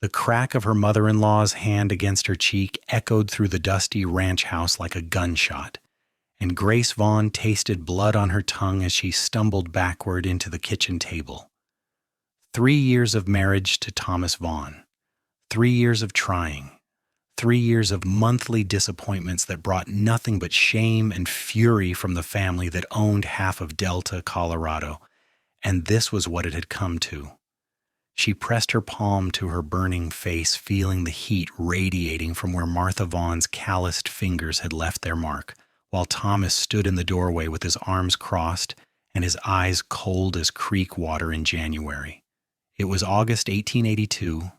The crack of her mother-in-law's hand against her cheek echoed through the dusty ranch house like a gunshot, and Grace Vaughn tasted blood on her tongue as she stumbled backward into the kitchen table. 3 years of marriage to Thomas Vaughn. 3 years of trying. 3 years of monthly disappointments that brought nothing but shame and fury from the family that owned half of Delta, Colorado, and this was what it had come to. She pressed her palm to her burning face, feeling the heat radiating from where Martha Vaughn's calloused fingers had left their mark, while Thomas stood in the doorway with his arms crossed and his eyes cold as creek water in January. It was August 1882,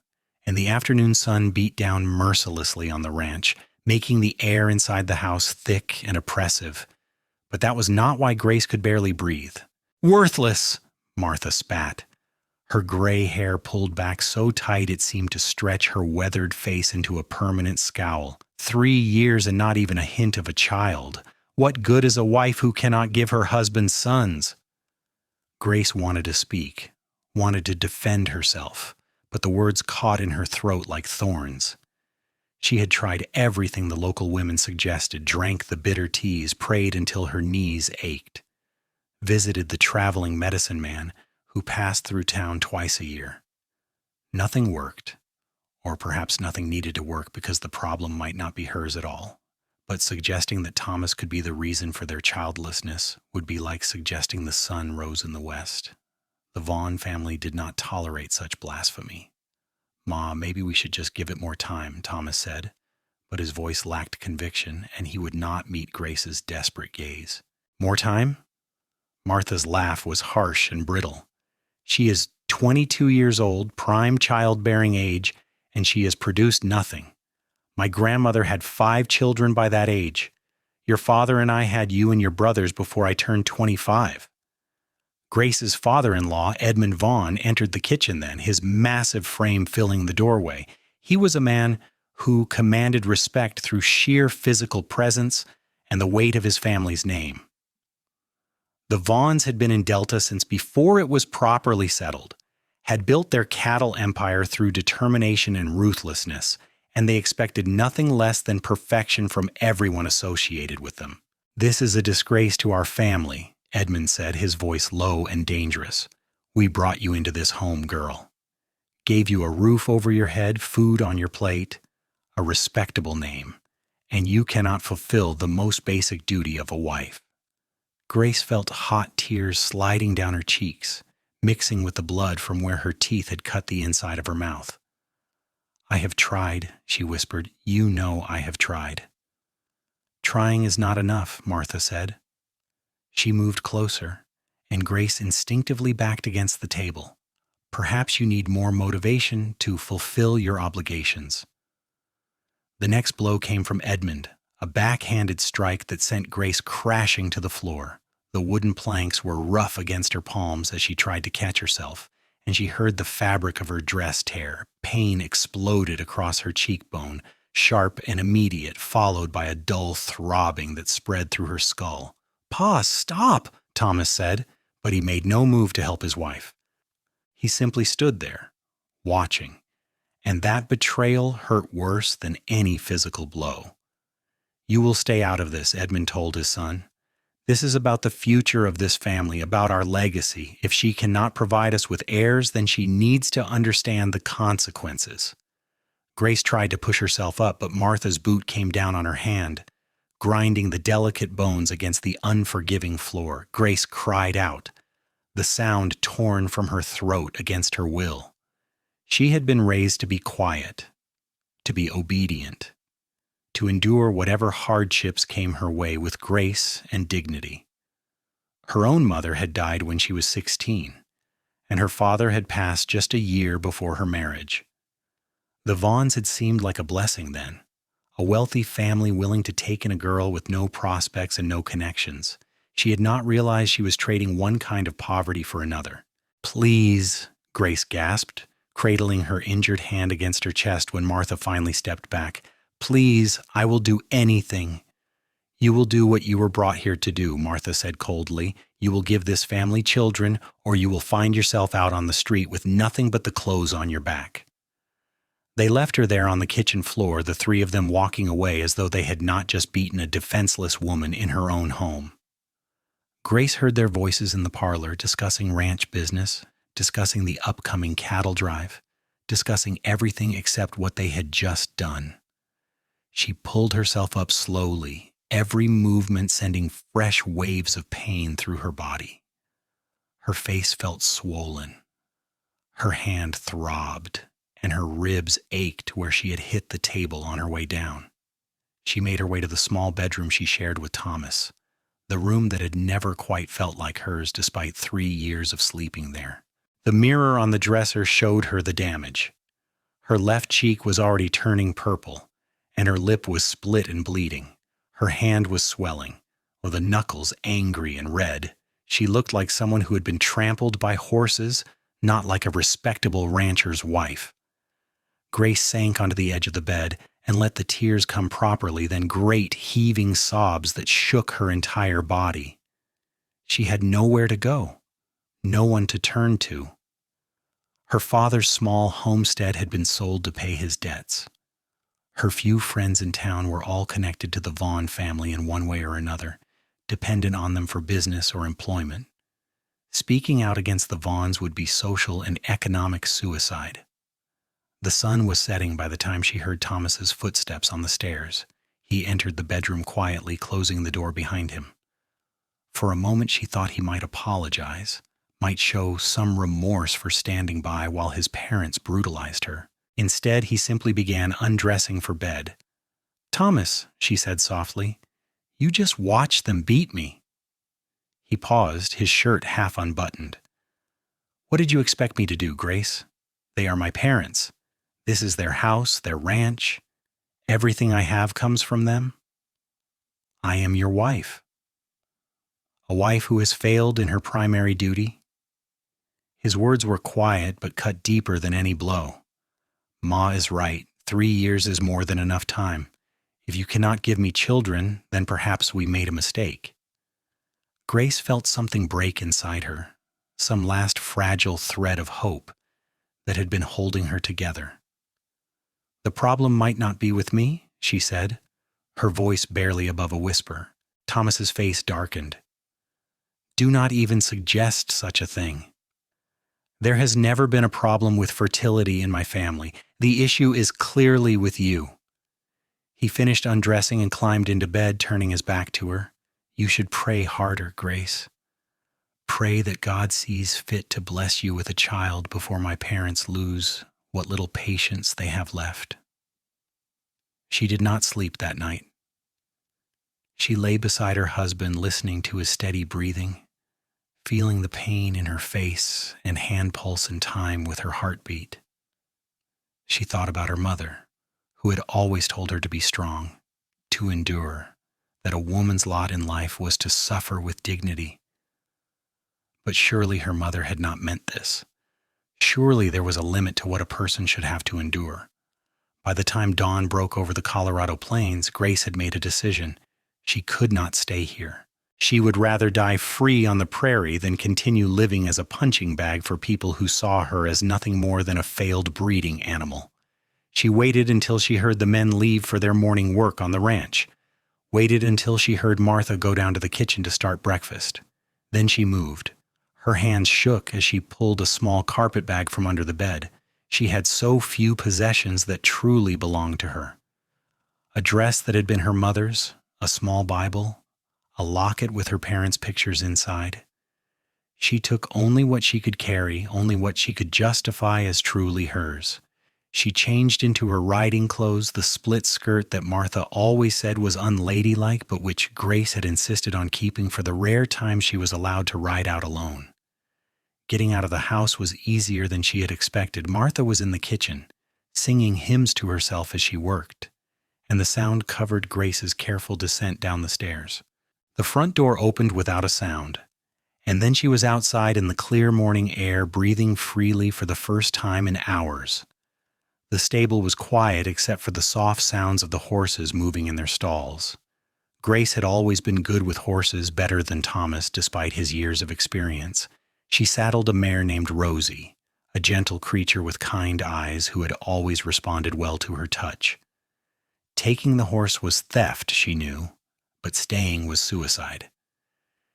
and the afternoon sun beat down mercilessly on the ranch, making the air inside the house thick and oppressive. But that was not why Grace could barely breathe. "Worthless!" Martha spat. Her gray hair pulled back so tight it seemed to stretch her weathered face into a permanent scowl. 3 years and not even a hint of a child. What good is a wife who cannot give her husband sons? Grace wanted to speak, wanted to defend herself, but the words caught in her throat like thorns. She had tried everything the local women suggested, drank the bitter teas, prayed until her knees ached, visited the traveling medicine man who passed through town twice a year. Nothing worked, or perhaps nothing needed to work because the problem might not be hers at all. But suggesting that Thomas could be the reason for their childlessness would be like suggesting the sun rose in the west. The Vaughn family did not tolerate such blasphemy. "Ma, maybe we should just give it more time," Thomas said, but his voice lacked conviction, and he would not meet Grace's desperate gaze. "More time?" Martha's laugh was harsh and brittle. "She is 22 years old, prime childbearing age, and she has produced nothing. My grandmother had 5 children by that age. Your father and I had you and your brothers before I turned 25. Grace's father-in-law, Edmund Vaughn, entered the kitchen then, his massive frame filling the doorway. He was a man who commanded respect through sheer physical presence and the weight of his family's name. The Vaughns had been in Delta since before it was properly settled, had built their cattle empire through determination and ruthlessness, and they expected nothing less than perfection from everyone associated with them. "This is a disgrace to our family," Edmund said, his voice low and dangerous. "We brought you into this home, girl. Gave you a roof over your head, food on your plate, a respectable name, and you cannot fulfill the most basic duty of a wife." Grace felt hot tears sliding down her cheeks, mixing with the blood from where her teeth had cut the inside of her mouth. "I have tried," she whispered. "You know I have tried." "Trying is not enough," Martha said. She moved closer, and Grace instinctively backed against the table. "Perhaps you need more motivation to fulfill your obligations." The next blow came from Edmund, a backhanded strike that sent Grace crashing to the floor. The wooden planks were rough against her palms as she tried to catch herself, and she heard the fabric of her dress tear. Pain exploded across her cheekbone, sharp and immediate, followed by a dull throbbing that spread through her skull. "Pa, stop," Thomas said, but he made no move to help his wife. He simply stood there, watching, and that betrayal hurt worse than any physical blow. "You will stay out of this," Edmund told his son. "This is about the future of this family, about our legacy. If she cannot provide us with heirs, then she needs to understand the consequences." Grace tried to push herself up, but Martha's boot came down on her hand, grinding the delicate bones against the unforgiving floor. Grace cried out, the sound torn from her throat against her will. She had been raised to be quiet, to be obedient, to endure whatever hardships came her way with grace and dignity. Her own mother had died when she was 16, and her father had passed just a year before her marriage. The Vaughns had seemed like a blessing then, a wealthy family willing to take in a girl with no prospects and no connections. She had not realized she was trading one kind of poverty for another. "Please," Grace gasped, cradling her injured hand against her chest when Martha finally stepped back. "Please, I will do anything." "You will do what you were brought here to do," Martha said coldly. "You will give this family children, or you will find yourself out on the street with nothing but the clothes on your back." They left her there on the kitchen floor, the three of them walking away as though they had not just beaten a defenseless woman in her own home. Grace heard their voices in the parlor, discussing ranch business, discussing the upcoming cattle drive, discussing everything except what they had just done. She pulled herself up slowly, every movement sending fresh waves of pain through her body. Her face felt swollen. Her hand throbbed, and her ribs ached where she had hit the table on her way down. She made her way to the small bedroom she shared with Thomas, the room that had never quite felt like hers despite 3 years of sleeping there. The mirror on the dresser showed her the damage. Her left cheek was already turning purple, and her lip was split and bleeding. Her hand was swelling, with the knuckles angry and red. She looked like someone who had been trampled by horses, not like a respectable rancher's wife. Grace sank onto the edge of the bed and let the tears come properly, then great heaving sobs that shook her entire body. She had nowhere to go, no one to turn to. Her father's small homestead had been sold to pay his debts. Her few friends in town were all connected to the Vaughn family in one way or another, dependent on them for business or employment. Speaking out against the Vaughns would be social and economic suicide. The sun was setting by the time she heard Thomas's footsteps on the stairs. He entered the bedroom quietly, closing the door behind him. For a moment she thought he might apologize, might show some remorse for standing by while his parents brutalized her. Instead, he simply began undressing for bed. "Thomas," she said softly, "you just watched them beat me." He paused, his shirt half unbuttoned. "What did you expect me to do, Grace? They are my parents. This is their house, their ranch. Everything I have comes from them. I am your wife. A wife who has failed in her primary duty." His words were quiet but cut deeper than any blow. "Ma is right. 3 years is more than enough time. If you cannot give me children, then perhaps we made a mistake." Grace felt something break inside her, some last fragile thread of hope that had been holding her together. "The problem might not be with me," she said, her voice barely above a whisper. Thomas's face darkened. "Do not even suggest such a thing. There has never been a problem with fertility in my family. The issue is clearly with you." He finished undressing and climbed into bed, turning his back to her. "You should pray harder, Grace. Pray that God sees fit to bless you with a child before my parents lose what little patience they have left." She did not sleep that night. She lay beside her husband, listening to his steady breathing, feeling the pain in her face and hand pulse in time with her heartbeat. She thought about her mother, who had always told her to be strong, to endure, that a woman's lot in life was to suffer with dignity. But surely her mother had not meant this. Surely there was a limit to what a person should have to endure. By the time dawn broke over the Colorado plains, Grace had made a decision. She could not stay here. She would rather die free on the prairie than continue living as a punching bag for people who saw her as nothing more than a failed breeding animal. She waited until she heard the men leave for their morning work on the ranch. Waited until she heard Martha go down to the kitchen to start breakfast. Then she moved. Her hands shook as she pulled a small carpet bag from under the bed. She had so few possessions that truly belonged to her. A dress that had been her mother's, a small Bible, a locket with her parents' pictures inside. She took only what she could carry, only what she could justify as truly hers. She changed into her riding clothes, the split skirt that Martha always said was unladylike, but which Grace had insisted on keeping for the rare times she was allowed to ride out alone. Getting out of the house was easier than she had expected. Martha was in the kitchen, singing hymns to herself as she worked, and the sound covered Grace's careful descent down the stairs. The front door opened without a sound, and then she was outside in the clear morning air, breathing freely for the first time in hours. The stable was quiet except for the soft sounds of the horses moving in their stalls. Grace had always been good with horses, better than Thomas despite his years of experience. She saddled a mare named Rosie, a gentle creature with kind eyes who had always responded well to her touch. Taking the horse was theft, she knew, but staying was suicide.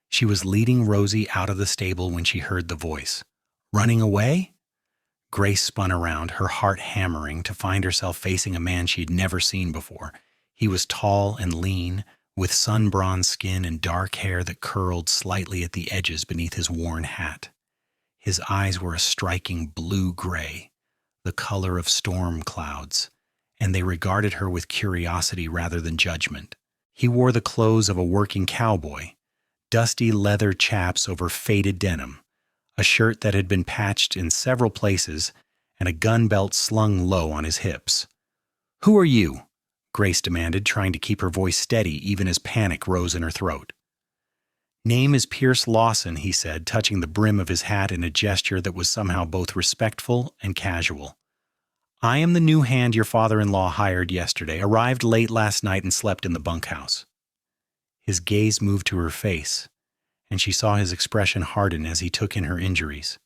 She was leading Rosie out of the stable when she heard the voice. Running away? Grace spun around, her heart hammering, to find herself facing a man she had never seen before. He was tall and lean, with sun-bronzed skin and dark hair that curled slightly at the edges beneath his worn hat. His eyes were a striking blue-gray, the color of storm clouds, and they regarded her with curiosity rather than judgment. He wore the clothes of a working cowboy, dusty leather chaps over faded denim, a shirt that had been patched in several places, and a gun belt slung low on his hips. "Who are you?" Grace demanded, trying to keep her voice steady even as panic rose in her throat. "Name is Pierce Lawson," he said, touching the brim of his hat in a gesture that was somehow both respectful and casual. "I am the new hand your father-in-law hired yesterday, arrived late last night and slept in the bunkhouse." His gaze moved to her face, and she saw his expression harden as he took in her injuries.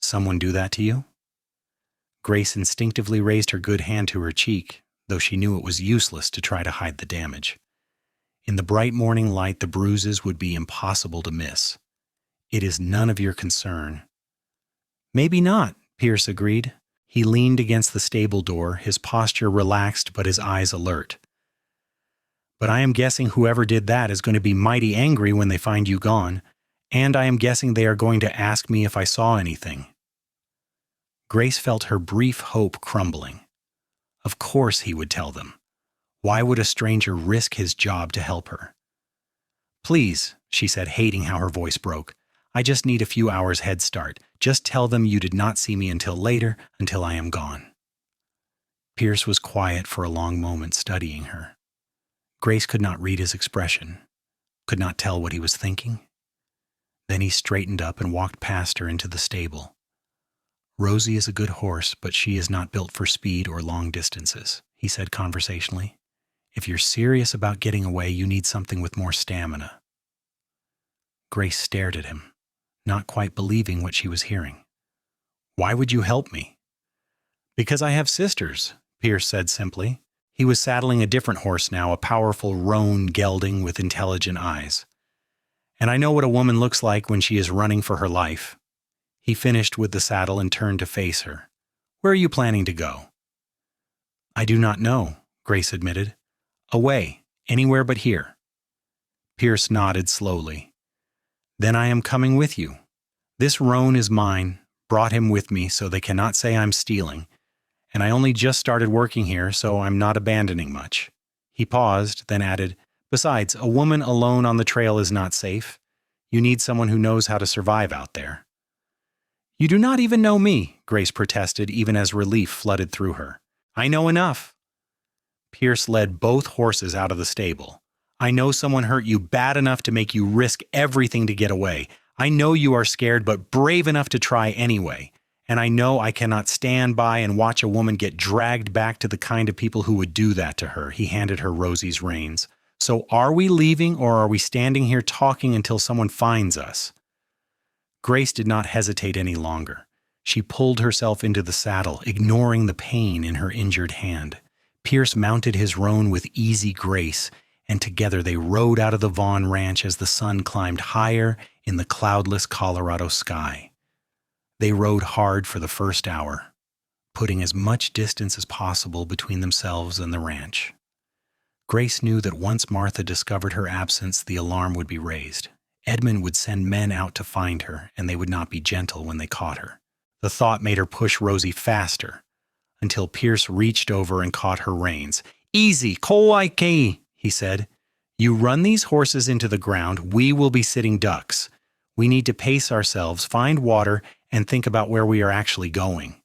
"Someone do that to you?" Grace instinctively raised her good hand to her cheek, though she knew it was useless to try to hide the damage. In the bright morning light, the bruises would be impossible to miss. "It is none of your concern." "Maybe not," Pierce agreed. He leaned against the stable door, his posture relaxed but his eyes alert. "But I am guessing whoever did that is going to be mighty angry when they find you gone, and I am guessing they are going to ask me if I saw anything." Grace felt her brief hope crumbling. Of course he would tell them. Why would a stranger risk his job to help her? "Please," she said, hating how her voice broke, "I just need a few hours head start. Just tell them you did not see me until later, until I am gone." Pierce was quiet for a long moment, studying her. Grace could not read his expression, could not tell what he was thinking. Then he straightened up and walked past her into the stable. "Rosie is a good horse, but she is not built for speed or long distances," he said conversationally. "If you're serious about getting away, you need something with more stamina." Grace stared at him, not quite believing what she was hearing. "Why would you help me?" "Because I have sisters," Pierce said simply. He was saddling a different horse now, a powerful roan gelding with intelligent eyes. "And I know what a woman looks like when she is running for her life." He finished with the saddle and turned to face her. "Where are you planning to go?" "I do not know," Grace admitted. "Away, anywhere but here." Pierce nodded slowly. "Then I am coming with you. This roan is mine, brought him with me so they cannot say I'm stealing, and I only just started working here, so I'm not abandoning much." He paused, then added, "Besides, a woman alone on the trail is not safe. You need someone who knows how to survive out there." "You do not even know me," Grace protested, even as relief flooded through her. "I know enough." Pierce led both horses out of the stable. "I know someone hurt you bad enough to make you risk everything to get away. I know you are scared, but brave enough to try anyway. And I know I cannot stand by and watch a woman get dragged back to the kind of people who would do that to her." He handed her Rosie's reins. "So are we leaving, or are we standing here talking until someone finds us?" Grace did not hesitate any longer. She pulled herself into the saddle, ignoring the pain in her injured hand. Pierce mounted his roan with easy grace, and together they rode out of the Vaughn ranch as the sun climbed higher in the cloudless Colorado sky. They rode hard for the first hour, putting as much distance as possible between themselves and the ranch. Grace knew that once Martha discovered her absence, the alarm would be raised. Edmund would send men out to find her, and they would not be gentle when they caught her. The thought made her push Rosie faster, until Pierce reached over and caught her reins. "Easy, Kowaiki," he said. "You run these horses into the ground, we will be sitting ducks. We need to pace ourselves, find water, and think about where we are actually going."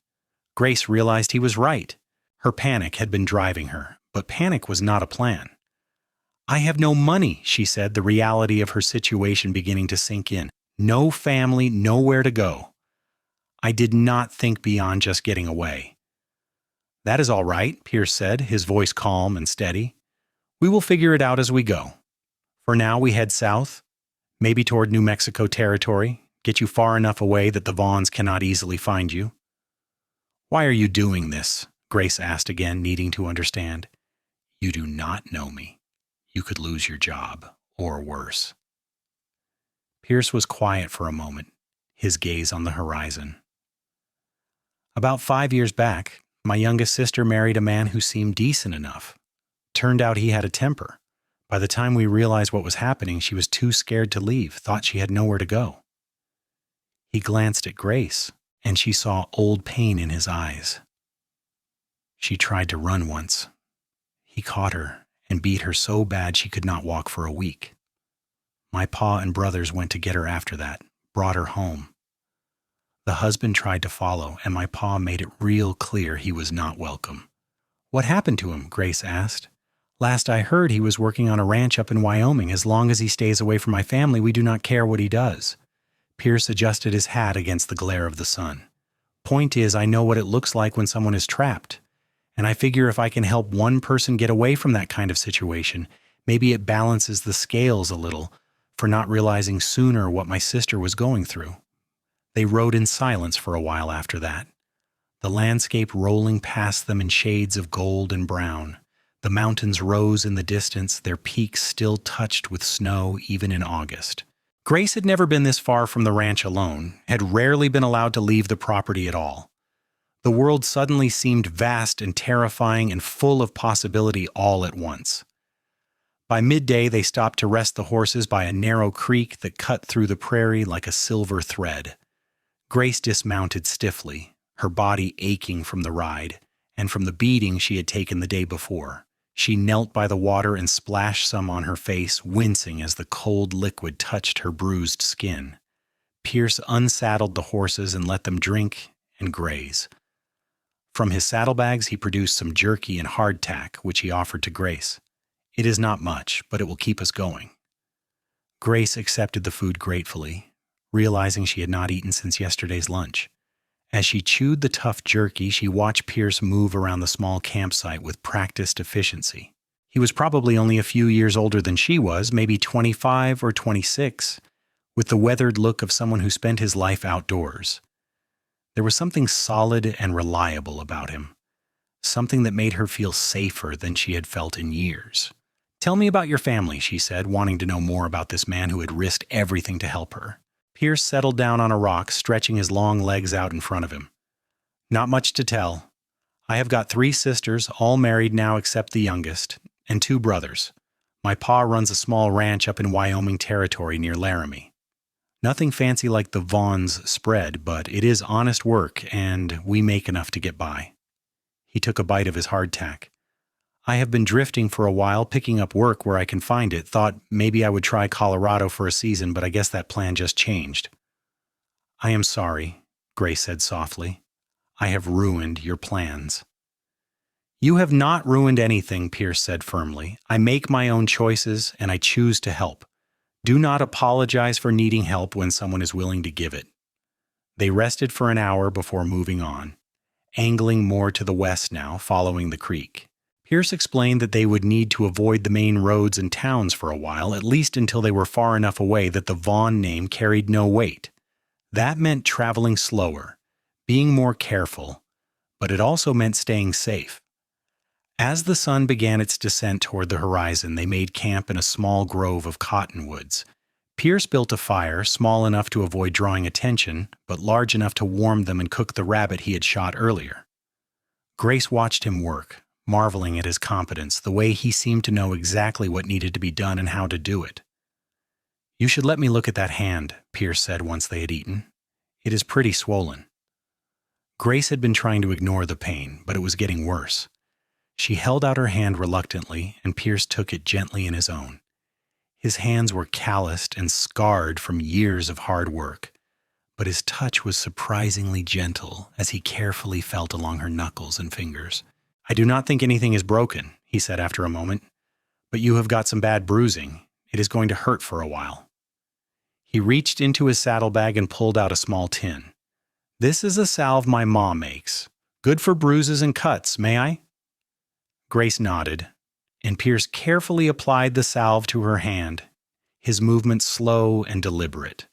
Grace realized he was right. Her panic had been driving her, but panic was not a plan. "I have no money," she said, the reality of her situation beginning to sink in. "No family, nowhere to go. I did not think beyond just getting away." "That is all right," Pierce said, his voice calm and steady. "We will figure it out as we go. For now, we head south, maybe toward New Mexico territory, Get you far enough away that the Vaughns cannot easily find you." "Why are you doing this?" Grace asked again, needing to understand. "You do not know me. You could lose your job, or worse." Pierce was quiet for a moment, his gaze on the horizon. "About 5 years back, my youngest sister married a man who seemed decent enough. Turned out he had a temper. By the time we realized what was happening, she was too scared to leave, thought she had nowhere to go." He glanced at Grace, and she saw old pain in his eyes. "She tried to run once. He caught her and beat her so bad she could not walk for a week. My pa and brothers went to get her after that, brought her home. The husband tried to follow, and my pa made it real clear he was not welcome." "What happened to him?" Grace asked. "Last I heard, he was working on a ranch up in Wyoming. As long as he stays away from my family, we do not care what he does." Pierce adjusted his hat against the glare of the sun. "Point is, I know what it looks like when someone is trapped. And I figure if I can help one person get away from that kind of situation, maybe it balances the scales a little for not realizing sooner what my sister was going through." They rode in silence for a while after that, the landscape rolling past them in shades of gold and brown. The mountains rose in the distance, their peaks still touched with snow even in August. Grace had never been this far from the ranch alone, had rarely been allowed to leave the property at all. The world suddenly seemed vast and terrifying and full of possibility all at once. By midday, they stopped to rest the horses by a narrow creek that cut through the prairie like a silver thread. Grace dismounted stiffly, her body aching from the ride, and from the beating she had taken the day before. She knelt by the water and splashed some on her face, wincing as the cold liquid touched her bruised skin. Pierce unsaddled the horses and let them drink and graze. From his saddlebags, he produced some jerky and hardtack, which he offered to Grace. "It is not much, but it will keep us going." Grace accepted the food gratefully, realizing she had not eaten since yesterday's lunch. As she chewed the tough jerky, she watched Pierce move around the small campsite with practiced efficiency. He was probably only a few years older than she was, maybe 25 or 26, with the weathered look of someone who spent his life outdoors. There was something solid and reliable about him, something that made her feel safer than she had felt in years. "Tell me about your family," she said, wanting to know more about this man who had risked everything to help her. Pierce settled down on a rock, stretching his long legs out in front of him. "Not much to tell. I have got 3 sisters, all married now except the youngest, and 2 brothers. My pa runs a small ranch up in Wyoming Territory near Laramie. Nothing fancy like the Vaughn's spread, but it is honest work, and we make enough to get by." He took a bite of his hardtack. "I have been drifting for a while, picking up work where I can find it. Thought maybe I would try Colorado for a season, but I guess that plan just changed." "I am sorry," Grace said softly. "I have ruined your plans." "You have not ruined anything," Pierce said firmly. "I make my own choices, and I choose to help. Do not apologize for needing help when someone is willing to give it." They rested for an hour before moving on, angling more to the west now, following the creek. Pierce explained that they would need to avoid the main roads and towns for a while, at least until they were far enough away that the Vaughn name carried no weight. That meant traveling slower, being more careful, but it also meant staying safe. As the sun began its descent toward the horizon, they made camp in a small grove of cottonwoods. Pierce built a fire, small enough to avoid drawing attention, but large enough to warm them and cook the rabbit he had shot earlier. Grace watched him work, marveling at his competence, the way he seemed to know exactly what needed to be done and how to do it. "You should let me look at that hand," Pierce said once they had eaten. "It is pretty swollen." Grace had been trying to ignore the pain, but it was getting worse. She held out her hand reluctantly, and Pierce took it gently in his own. His hands were calloused and scarred from years of hard work, but his touch was surprisingly gentle as he carefully felt along her knuckles and fingers. "I do not think anything is broken," he said after a moment, "but you have got some bad bruising. It is going to hurt for a while." He reached into his saddlebag and pulled out a small tin. "This is a salve my mom makes. Good for bruises and cuts, may I?" Grace nodded, and Pierce carefully applied the salve to her hand, his movements slow and deliberate.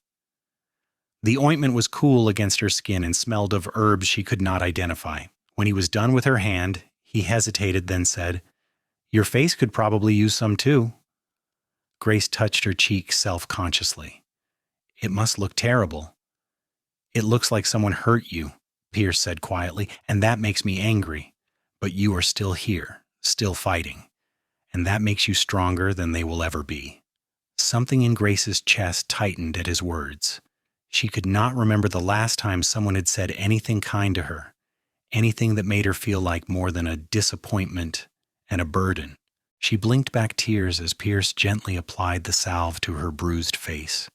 The ointment was cool against her skin and smelled of herbs she could not identify. When he was done with her hand, he hesitated, then said, "Your face could probably use some too." Grace touched her cheek self-consciously. "It must look terrible." "It looks like someone hurt you," Pierce said quietly, "and that makes me angry. But you are still here, still fighting, and that makes you stronger than they will ever be." Something in Grace's chest tightened at his words. She could not remember the last time someone had said anything kind to her, anything that made her feel like more than a disappointment and a burden. She blinked back tears as Pierce gently applied the salve to her bruised face.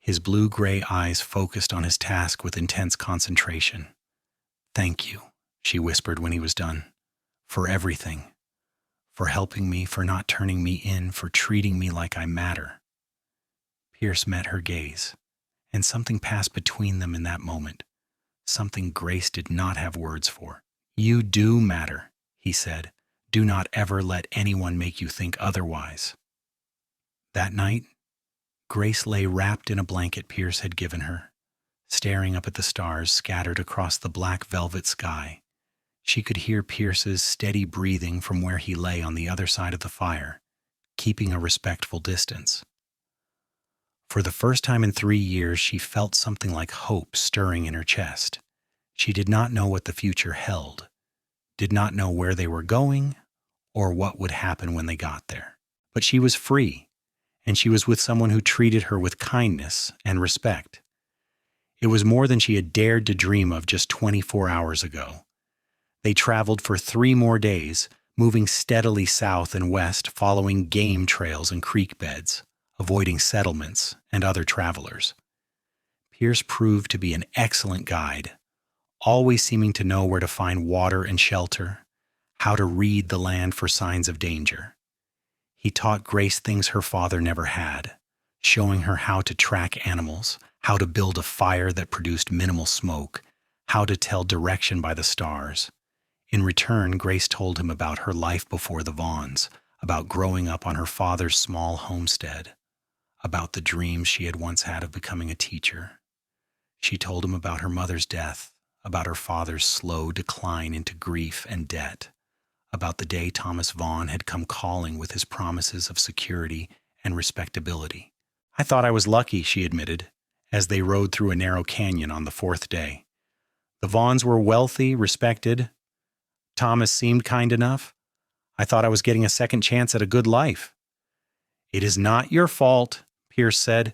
His blue-gray eyes focused on his task with intense concentration. "Thank you," she whispered when he was done, "for everything. For helping me, for not turning me in, for treating me like I matter." Pierce met her gaze, and something passed between them in that moment, something Grace did not have words for. "You do matter," he said. "Do not ever let anyone make you think otherwise." That night, Grace lay wrapped in a blanket Pierce had given her, staring up at the stars scattered across the black velvet sky. She could hear Pierce's steady breathing from where he lay on the other side of the fire, keeping a respectful distance. For the first time in 3 years, she felt something like hope stirring in her chest. She did not know what the future held, did not know where they were going, or what would happen when they got there. But she was free, and she was with someone who treated her with kindness and respect. It was more than she had dared to dream of just 24 hours ago. They traveled for 3 more days, moving steadily south and west, following game trails and creek beds, avoiding settlements and other travelers. Pierce proved to be an excellent guide, always seeming to know where to find water and shelter, how to read the land for signs of danger. He taught Grace things her father never had, showing her how to track animals, how to build a fire that produced minimal smoke, how to tell direction by the stars. In return, Grace told him about her life before the Vaughns, about growing up on her father's small homestead, about the dreams she had once had of becoming a teacher. She told him about her mother's death, about her father's slow decline into grief and debt, about the day Thomas Vaughn had come calling with his promises of security and respectability. "I thought I was lucky," she admitted, as they rode through a narrow canyon on the 4th day. "The Vaughns were wealthy, respected. Thomas seemed kind enough. I thought I was getting a second chance at a good life." "It is not your fault," Pierce said.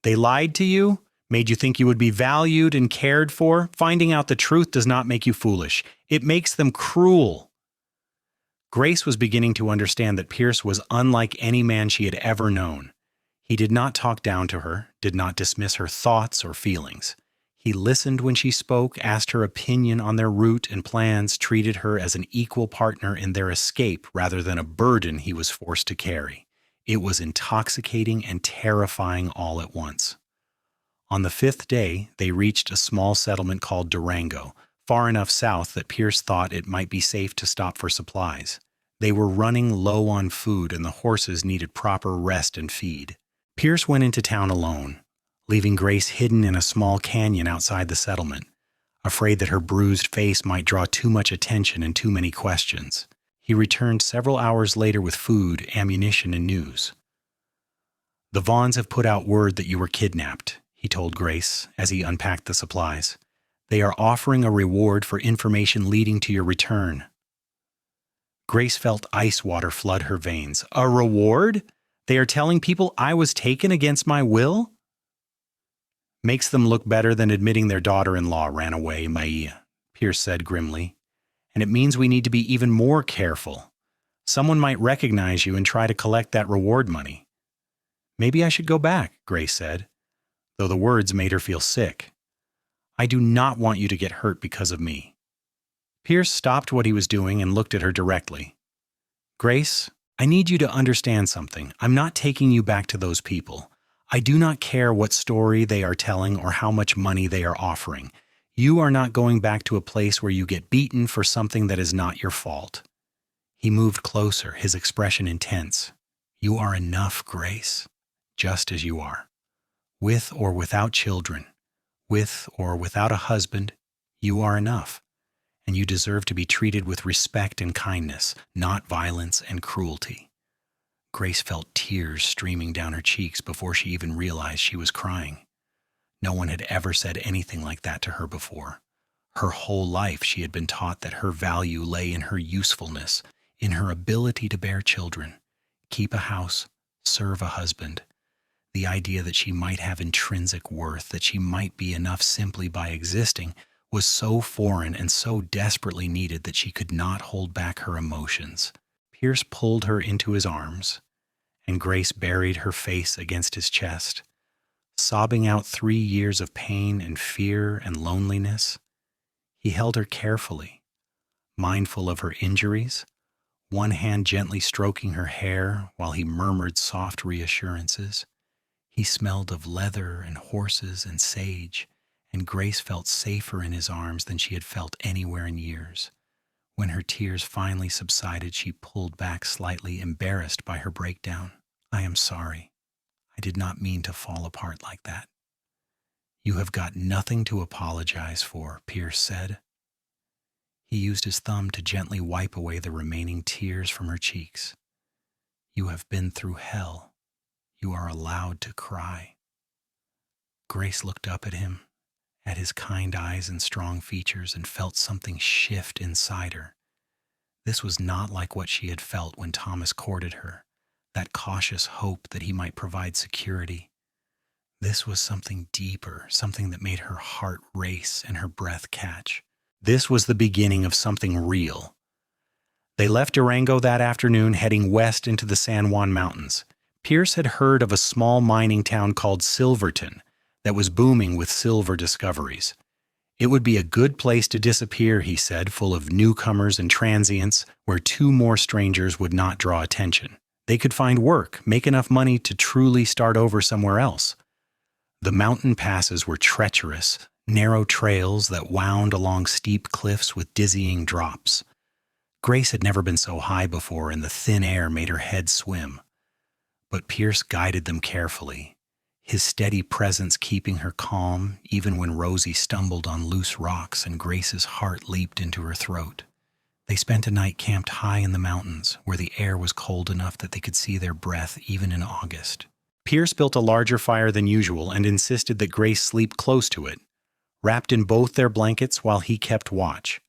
"They lied to you, made you think you would be valued and cared for. Finding out the truth does not make you foolish. It makes them cruel." Grace was beginning to understand that Pierce was unlike any man she had ever known. He did not talk down to her, did not dismiss her thoughts or feelings. He listened when she spoke, asked her opinion on their route and plans, treated her as an equal partner in their escape rather than a burden he was forced to carry. It was intoxicating and terrifying all at once. On the 5th day, they reached a small settlement called Durango, far enough south that Pierce thought it might be safe to stop for supplies. They were running low on food and the horses needed proper rest and feed. Pierce went into town alone, leaving Grace hidden in a small canyon outside the settlement, afraid that her bruised face might draw too much attention and too many questions. He returned several hours later with food, ammunition, and news. "The Vaughns have put out word that you were kidnapped," he told Grace as he unpacked the supplies. "They are offering a reward for information leading to your return." Grace felt ice water flood her veins. "A reward? They are telling people I was taken against my will?" "Makes them look better than admitting their daughter-in-law ran away, Maia," Pierce said grimly. "And it means we need to be even more careful. Someone might recognize you and try to collect that reward money." "Maybe I should go back," Grace said, though the words made her feel sick. "I do not want you to get hurt because of me." Pierce stopped what he was doing and looked at her directly. "Grace, I need you to understand something. I'm not taking you back to those people. I do not care what story they are telling or how much money they are offering. You are not going back to a place where you get beaten for something that is not your fault." He moved closer, his expression intense. "You are enough, Grace, just as you are, with or without children, With or without a husband, you are enough, and you deserve to be treated with respect and kindness, not violence and cruelty. Grace felt tears streaming down her cheeks before she even realized she was crying. No one had ever said anything like that to her before. Her whole life she had been taught that her value lay in her usefulness, in her ability to bear children, keep a house, serve a husband. The idea that she might have intrinsic worth, that she might be enough simply by existing, was so foreign and so desperately needed that she could not hold back her emotions. Pierce pulled her into his arms, and Grace buried her face against his chest, sobbing out 3 years of pain and fear and loneliness. He held her carefully, mindful of her injuries, one hand gently stroking her hair while he murmured soft reassurances. He smelled of leather and horses and sage, and Grace felt safer in his arms than she had felt anywhere in years. When her tears finally subsided, she pulled back slightly, embarrassed by her breakdown. "I am sorry. I did not mean to fall apart like that." "You have got nothing to apologize for," Pierce said. He used his thumb to gently wipe away the remaining tears from her cheeks. "You have been through hell. You are allowed to cry." Grace looked up at him, at his kind eyes and strong features, and felt something shift inside her. This was not like what she had felt when Thomas courted her, that cautious hope that he might provide security. This was something deeper, something that made her heart race and her breath catch. This was the beginning of something real. They left Durango that afternoon, heading west into the San Juan Mountains. Pierce had heard of a small mining town called Silverton that was booming with silver discoveries. It would be a good place to disappear, he said, full of newcomers and transients, where 2 more strangers would not draw attention. They could find work, make enough money to truly start over somewhere else. The mountain passes were treacherous, narrow trails that wound along steep cliffs with dizzying drops. Grace had never been so high before, and the thin air made her head swim. But Pierce guided them carefully, his steady presence keeping her calm even when Rosie stumbled on loose rocks and Grace's heart leaped into her throat. They spent a night camped high in the mountains, where the air was cold enough that they could see their breath even in August. Pierce built a larger fire than usual and insisted that Grace sleep close to it, wrapped in both their blankets while he kept watch.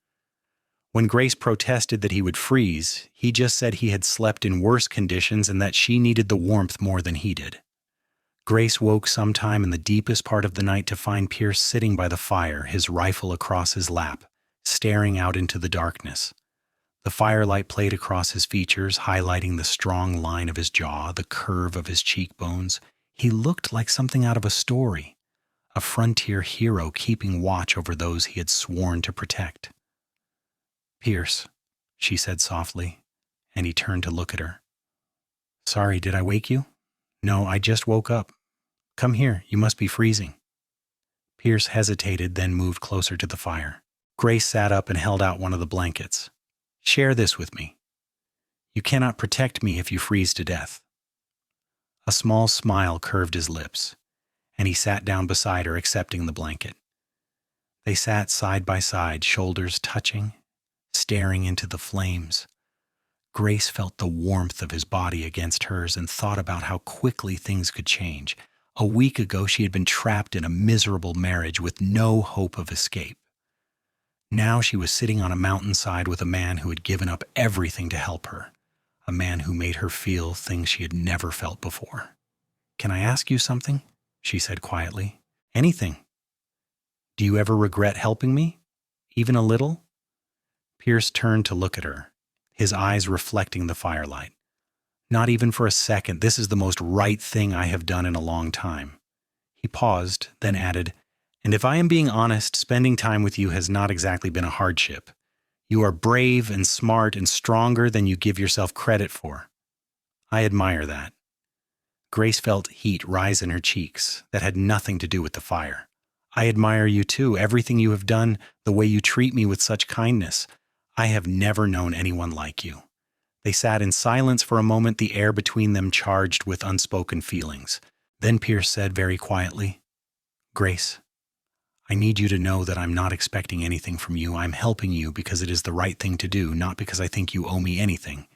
When Grace protested that he would freeze, he just said he had slept in worse conditions and that she needed the warmth more than he did. Grace woke sometime in the deepest part of the night to find Pierce sitting by the fire, his rifle across his lap, staring out into the darkness. The firelight played across his features, highlighting the strong line of his jaw, the curve of his cheekbones. He looked like something out of a story, a frontier hero keeping watch over those he had sworn to protect. "Pierce," she said softly, and he turned to look at her. "Sorry, did I wake you?" "No, I just woke up. Come here, you must be freezing." Pierce hesitated, then moved closer to the fire. Grace sat up and held out one of the blankets. "Share this with me. You cannot protect me if you freeze to death." A small smile curved his lips, and he sat down beside her, accepting the blanket. They sat side by side, shoulders touching, staring into the flames. Grace felt the warmth of his body against hers and thought about how quickly things could change. A week ago, she had been trapped in a miserable marriage with no hope of escape. Now she was sitting on a mountainside with a man who had given up everything to help her, a man who made her feel things she had never felt before. "Can I ask you something?" she said quietly. "Anything. Do you ever regret helping me? Even a little?" Pierce turned to look at her, his eyes reflecting the firelight. "Not even for a second. This is the most right thing I have done in a long time." He paused, then added, "And if I am being honest, spending time with you has not exactly been a hardship. You are brave and smart and stronger than you give yourself credit for. I admire that." Grace felt heat rise in her cheeks that had nothing to do with the fire. "I admire you too, everything you have done, the way you treat me with such kindness. I have never known anyone like you." They sat in silence for a moment, the air between them charged with unspoken feelings. Then Pierce said very quietly, "Grace, I need you to know that I'm not expecting anything from you. I'm helping you because it is the right thing to do, not because I think you owe me anything.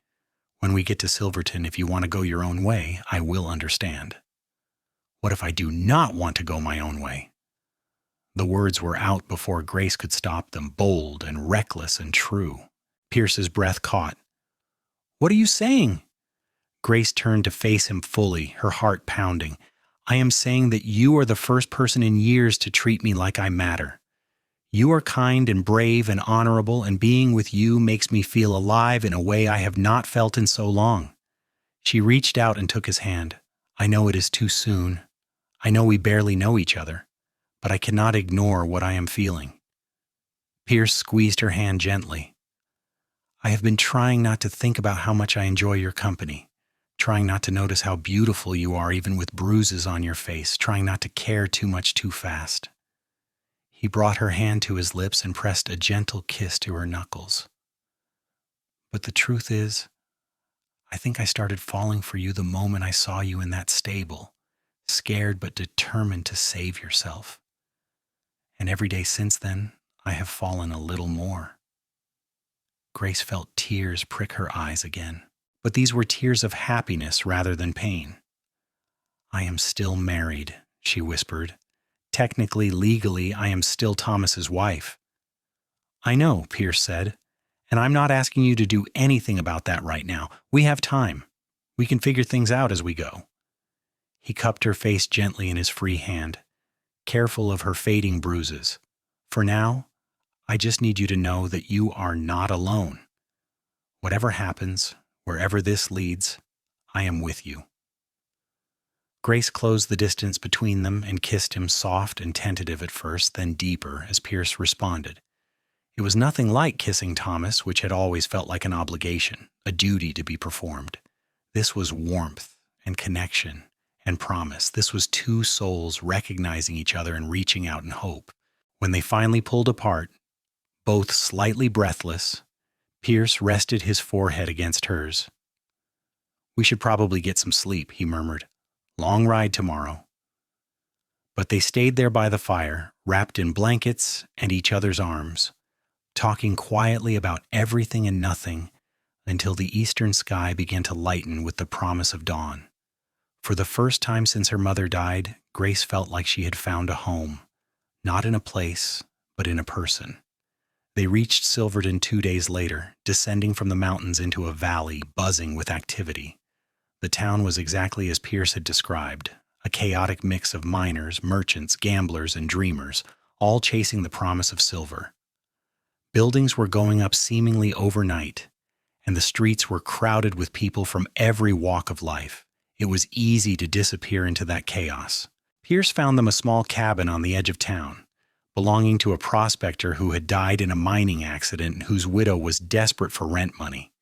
When we get to Silverton, if you want to go your own way, I will understand. What if I do not want to go my own way? The words were out before Grace could stop them, bold and reckless and true. Pierce's breath caught. What are you saying? Grace turned to face him fully, her heart pounding. I am saying that you are the first person in years to treat me like I matter. You are kind and brave and honorable, and being with you makes me feel alive in a way I have not felt in so long. She reached out and took his hand. I know it is too soon. I know we barely know each other, but I cannot ignore what I am feeling. Pierce squeezed her hand gently. I have been trying not to think about how much I enjoy your company, trying not to notice how beautiful you are even with bruises on your face, trying not to care too much too fast. He brought her hand to his lips and pressed a gentle kiss to her knuckles. But the truth is, I think I started falling for you the moment I saw you in that stable, scared but determined to save yourself. And every day since then, I have fallen a little more. Grace felt tears prick her eyes again, but these were tears of happiness rather than pain. I am still married, she whispered. Technically, legally, I am still Thomas's wife. I know, Pierce said, and I'm not asking you to do anything about that right now. We have time. We can figure things out as we go. He cupped her face gently in his free hand, careful of her fading bruises. For now, I just need you to know that you are not alone. Whatever happens, wherever this leads, I am with you. Grace closed the distance between them and kissed him, soft and tentative at first, then deeper as Pierce responded. It was nothing like kissing Thomas, which had always felt like an obligation, a duty to be performed. This was warmth and connection and promise. This was two souls recognizing each other and reaching out in hope. When they finally pulled apart, both slightly breathless, Pierce rested his forehead against hers. We should probably get some sleep, he murmured. Long ride tomorrow. But they stayed there by the fire, wrapped in blankets and each other's arms, talking quietly about everything and nothing until the eastern sky began to lighten with the promise of dawn. For the first time since her mother died, Grace felt like she had found a home, not in a place, but in a person. They reached Silverton 2 days later, descending from the mountains into a valley buzzing with activity. The town was exactly as Pierce had described, a chaotic mix of miners, merchants, gamblers, and dreamers, all chasing the promise of silver. Buildings were going up seemingly overnight, and the streets were crowded with people from every walk of life. It was easy to disappear into that chaos. Pierce found them a small cabin on the edge of town, belonging to a prospector who had died in a mining accident and whose widow was desperate for rent money.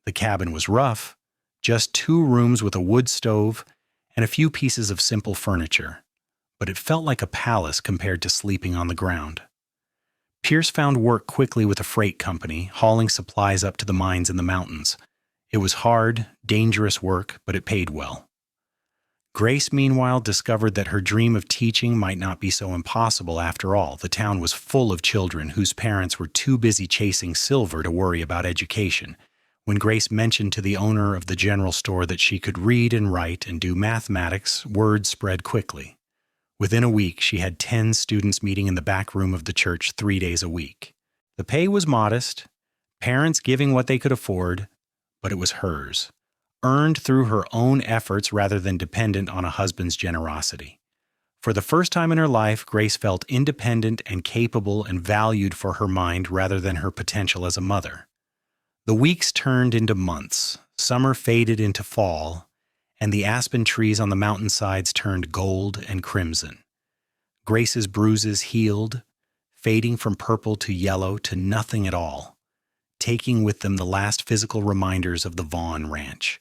The cabin was rough, just 2 rooms with a wood stove and a few pieces of simple furniture, but it felt like a palace compared to sleeping on the ground. Pierce found work quickly with a freight company, hauling supplies up to the mines in the mountains. It was hard, dangerous work, but it paid well. Grace, meanwhile, discovered that her dream of teaching might not be so impossible after all. The town was full of children whose parents were too busy chasing silver to worry about education. When Grace mentioned to the owner of the general store that she could read and write and do mathematics, word spread quickly. Within a week, she had 10 students meeting in the back room of the church 3 days a week. The pay was modest, parents giving what they could afford, but it was hers, earned through her own efforts rather than dependent on a husband's generosity. For the first time in her life, Grace felt independent and capable and valued for her mind rather than her potential as a mother. The weeks turned into months, summer faded into fall, and the aspen trees on the mountainsides turned gold and crimson. Grace's bruises healed, fading from purple to yellow to nothing at all, taking with them the last physical reminders of the Vaughn ranch.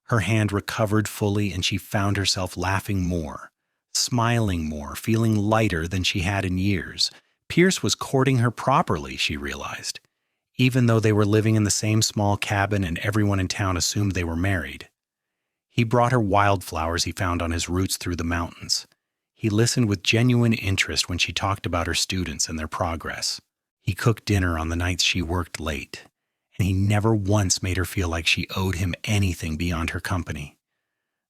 Her hand recovered fully, and she found herself laughing more, smiling more, feeling lighter than she had in years. Pierce was courting her properly, she realized, even though they were living in the same small cabin and everyone in town assumed they were married. He brought her wildflowers he found on his routes through the mountains. He listened with genuine interest when she talked about her students and their progress. He cooked dinner on the nights she worked late, and he never once made her feel like she owed him anything beyond her company.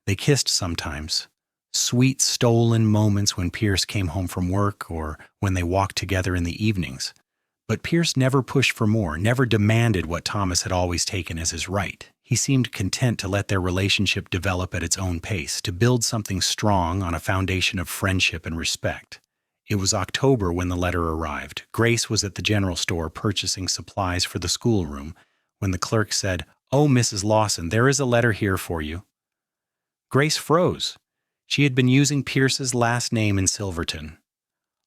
They kissed sometimes, sweet stolen moments when Pierce came home from work or when they walked together in the evenings. But Pierce never pushed for more, never demanded what Thomas had always taken as his right. He seemed content to let their relationship develop at its own pace, to build something strong on a foundation of friendship and respect. It was October when the letter arrived. Grace was at the general store purchasing supplies for the schoolroom when the clerk said, "Oh, Mrs. Lawson, there is a letter here for you." Grace froze. She had been using Pierce's last name in Silverton,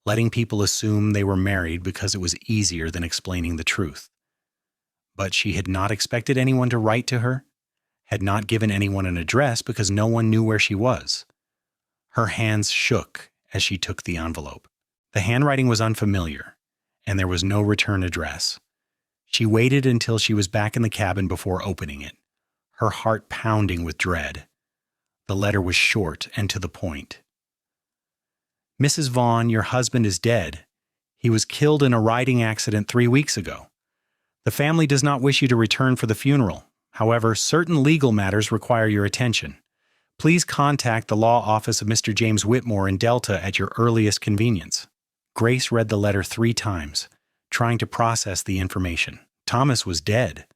letting people assume they were married because it was easier than explaining the truth. But she had not expected anyone to write to her, had not given anyone an address because no one knew where she was. Her hands shook as she took the envelope. The handwriting was unfamiliar, and there was no return address. She waited until she was back in the cabin before opening it, her heart pounding with dread. The letter was short and to the point. "Mrs. Vaughn, your husband is dead. He was killed in a riding accident 3 weeks ago. The family does not wish you to return for the funeral. However, certain legal matters require your attention. Please contact the law office of Mr. James Whitmore in Delta at your earliest convenience." Grace read the letter 3 times, trying to process the information. Thomas was dead.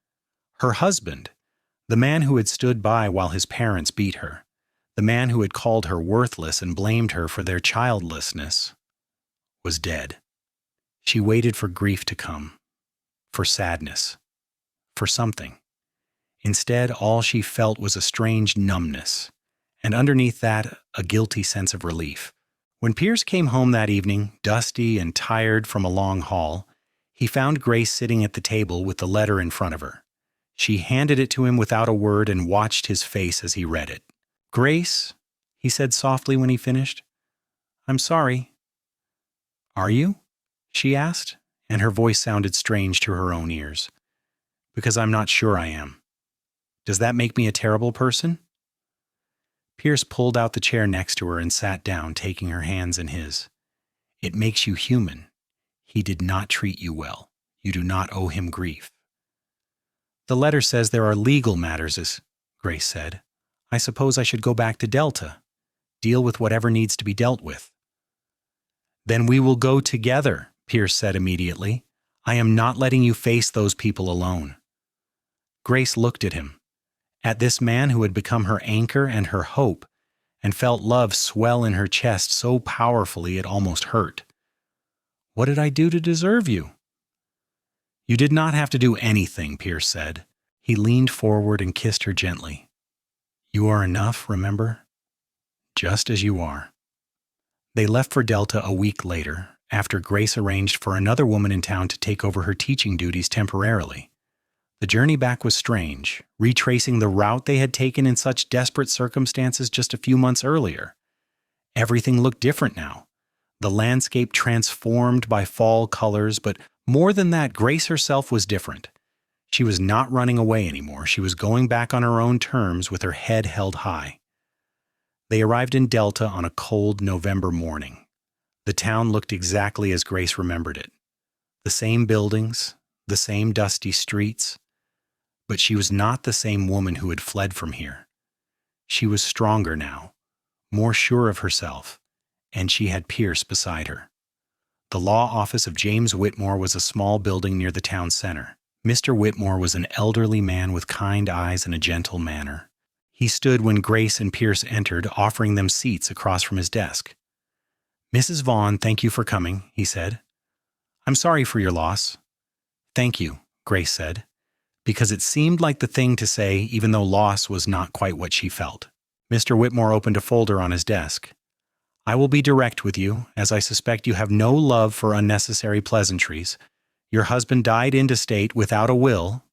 Her husband, the man who had stood by while his parents beat her, the man who had called her worthless and blamed her for their childlessness, was dead. She waited for grief to come, for sadness, for something. Instead, all she felt was a strange numbness, and underneath that, a guilty sense of relief. When Pierce came home that evening, dusty and tired from a long haul, he found Grace sitting at the table with the letter in front of her. She handed it to him without a word and watched his face as he read it. "Grace," he said softly when he finished, "I'm sorry." "Are you?" she asked, and her voice sounded strange to her own ears. "Because I'm not sure I am. Does that make me a terrible person?" Pierce pulled out the chair next to her and sat down, taking her hands in his. "It makes you human. He did not treat you well. You do not owe him grief." "The letter says there are legal matters," Grace said. "I suppose I should go back to Delta, deal with whatever needs to be dealt with." "Then we will go together," Pierce said immediately. "I am not letting you face those people alone." Grace looked at him, at this man who had become her anchor and her hope, and felt love swell in her chest so powerfully it almost hurt. "What did I do to deserve you?" "You did not have to do anything," Pierce said. He leaned forward and kissed her gently. "You are enough, remember? Just as you are." They left for Delta a week later, after Grace arranged for another woman in town to take over her teaching duties temporarily. The journey back was strange, retracing the route they had taken in such desperate circumstances just a few months earlier. Everything looked different now. The landscape transformed by fall colors, but more than that, Grace herself was different. She was not running away anymore. She was going back on her own terms with her head held high. They arrived in Delta on a cold November morning. The town looked exactly as Grace remembered it. The same buildings, the same dusty streets. But she was not the same woman who had fled from here. She was stronger now, more sure of herself, and she had Pierce beside her. The law office of James Whitmore was a small building near the town center. Mr. Whitmore was an elderly man with kind eyes and a gentle manner. He stood when Grace and Pierce entered, offering them seats across from his desk. "Mrs. Vaughn, thank you for coming," he said. "I'm sorry for your loss." "Thank you," Grace said, because it seemed like the thing to say, even though loss was not quite what she felt. Mr. Whitmore opened a folder on his desk. "I will be direct with you, as I suspect you have no love for unnecessary pleasantries. Your husband died intestate without a will.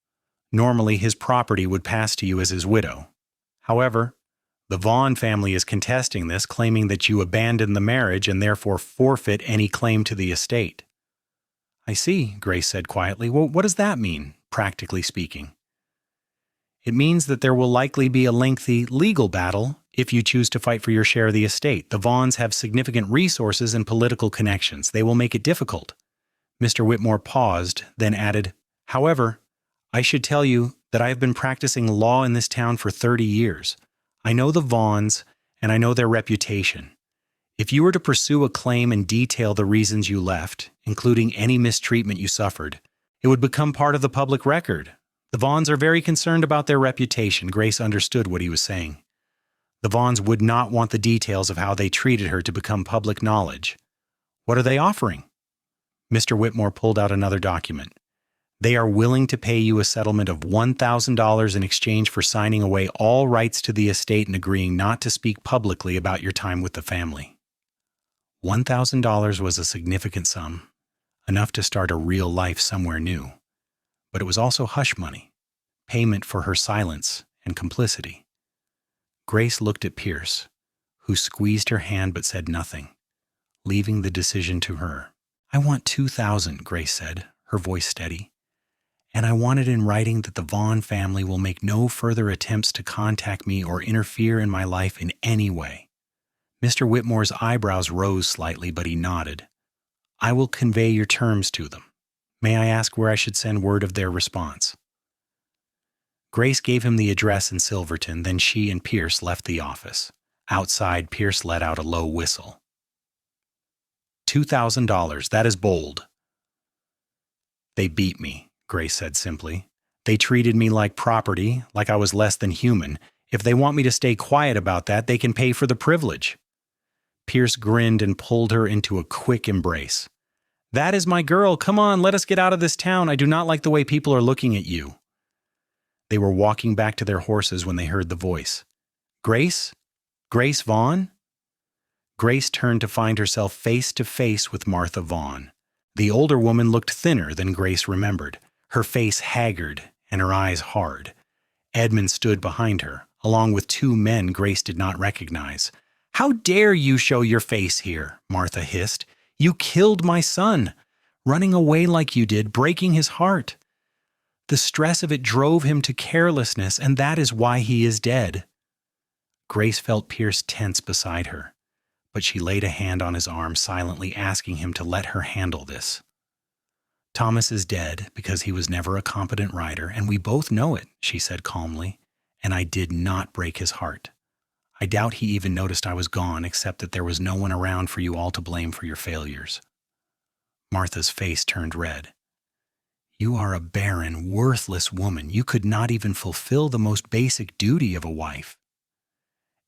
Normally, his property would pass to you as his widow. However, the Vaughn family is contesting this, claiming that you abandoned the marriage and therefore forfeit any claim to the estate." "I see," Grace said quietly. "Well, what does that mean, practically speaking?" "It means that there will likely be a lengthy legal battle if you choose to fight for your share of the estate. The Vaughns have significant resources and political connections. They will make it difficult." Mr. Whitmore paused, then added, "However, I should tell you that I have been practicing law in this town for 30 years. I know the Vaughns, and I know their reputation. If you were to pursue a claim and detail the reasons you left, including any mistreatment you suffered, it would become part of the public record. The Vaughns are very concerned about their reputation." Grace understood what he was saying. The Vaughns would not want the details of how they treated her to become public knowledge. "What are they offering?" Mr. Whitmore pulled out another document. "They are willing to pay you a settlement of $1,000 in exchange for signing away all rights to the estate and agreeing not to speak publicly about your time with the family." $1,000 was a significant sum, enough to start a real life somewhere new. But it was also hush money, payment for her silence and complicity. Grace looked at Pierce, who squeezed her hand but said nothing, leaving the decision to her. "I want $2,000, Grace said, her voice steady. "And I want it in writing that the Vaughn family will make no further attempts to contact me or interfere in my life in any way." Mr. Whitmore's eyebrows rose slightly, but he nodded. "I will convey your terms to them. May I ask where I should send word of their response?" Grace gave him the address in Silverton, then she and Pierce left the office. Outside, Pierce let out a low whistle. $2,000, that is bold. "They beat me," Grace said simply. "They treated me like property, like I was less than human. If they want me to stay quiet about that, they can pay for the privilege." Pierce grinned and pulled her into a quick embrace. "That is my girl. Come on, let us get out of this town. I do not like the way people are looking at you." They were walking back to their horses when they heard the voice. "Grace? Grace Vaughn?" Grace turned to find herself face to face with Martha Vaughn. The older woman looked thinner than Grace remembered, her face haggard and her eyes hard. Edmund stood behind her, along with two men Grace did not recognize. "How dare you show your face here?" Martha hissed. "You killed my son, running away like you did, breaking his heart. The stress of it drove him to carelessness, and that is why he is dead." Grace felt Pierce tense beside her, but she laid a hand on his arm, silently asking him to let her handle this. "Thomas is dead because he was never a competent writer, and we both know it," she said calmly, "and I did not break his heart. I doubt he even noticed I was gone, except that there was no one around for you all to blame for your failures." Martha's face turned red. "You are a barren, worthless woman. You could not even fulfill the most basic duty of a wife.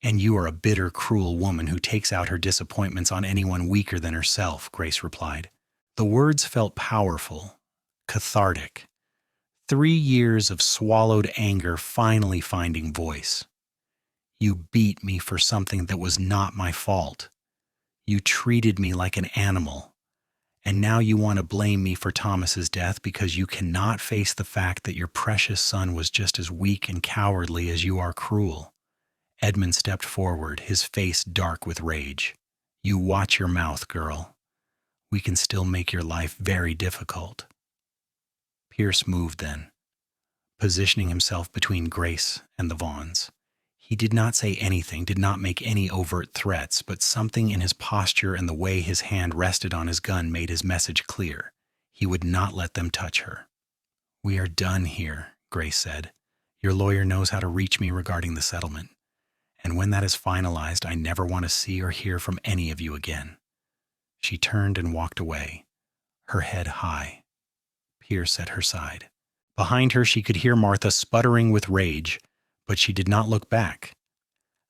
And you are a bitter, cruel woman who takes out her disappointments on anyone weaker than herself," Grace replied. The words felt powerful, cathartic. 3 years of swallowed anger finally finding voice. "You beat me for something that was not my fault. You treated me like an animal. And now you want to blame me for Thomas's death because you cannot face the fact that your precious son was just as weak and cowardly as you are cruel." Edmund stepped forward, his face dark with rage. "You watch your mouth, girl. We can still make your life very difficult." Pierce moved then, positioning himself between Grace and the Vaughns. He did not say anything, did not make any overt threats, but something in his posture and the way his hand rested on his gun made his message clear. He would not let them touch her. "We are done here," Grace said. "Your lawyer knows how to reach me regarding the settlement. And when that is finalized, I never want to see or hear from any of you again." She turned and walked away, her head high. Pierce at her side. Behind her, she could hear Martha sputtering with rage, but she did not look back.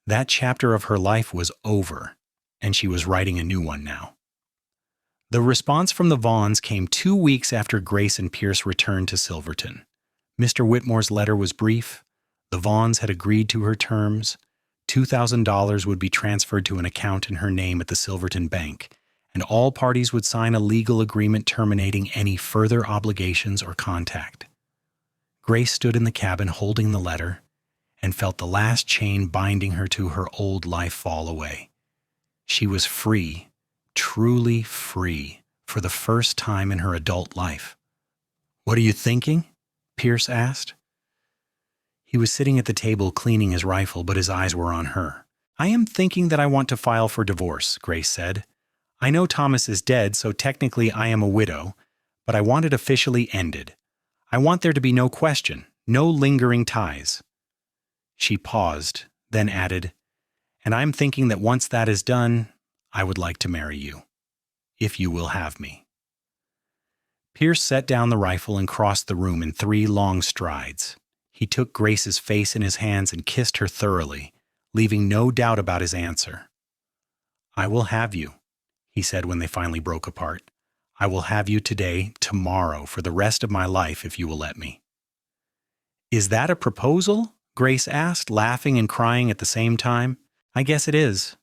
That chapter of her life was over, and she was writing a new one now. The response from the Vaughns came 2 weeks after Grace and Pierce returned to Silverton. Mr. Whitmore's letter was brief. The Vaughns had agreed to her terms. $2,000 would be transferred to an account in her name at the Silverton Bank, and all parties would sign a legal agreement terminating any further obligations or contact. Grace stood in the cabin holding the letter and felt the last chain binding her to her old life fall away. She was free, truly free, for the first time in her adult life. "What are you thinking?" Pierce asked. He was sitting at the table cleaning his rifle, but his eyes were on her. I am thinking that I want to file for divorce, Grace said. I know Thomas is dead, so technically I am a widow, but I want it officially ended. I want there to be no question, no lingering ties. She paused, then added, and I'm thinking that once that is done, I would like to marry you, if you will have me. Pierce set down the rifle and crossed the room in 3 long strides. He took Grace's face in his hands and kissed her thoroughly, leaving no doubt about his answer. I will have you, he said when they finally broke apart. I will have you today, tomorrow, for the rest of my life if you will let me. Is that a proposal? Grace asked, laughing and crying at the same time. I guess it is.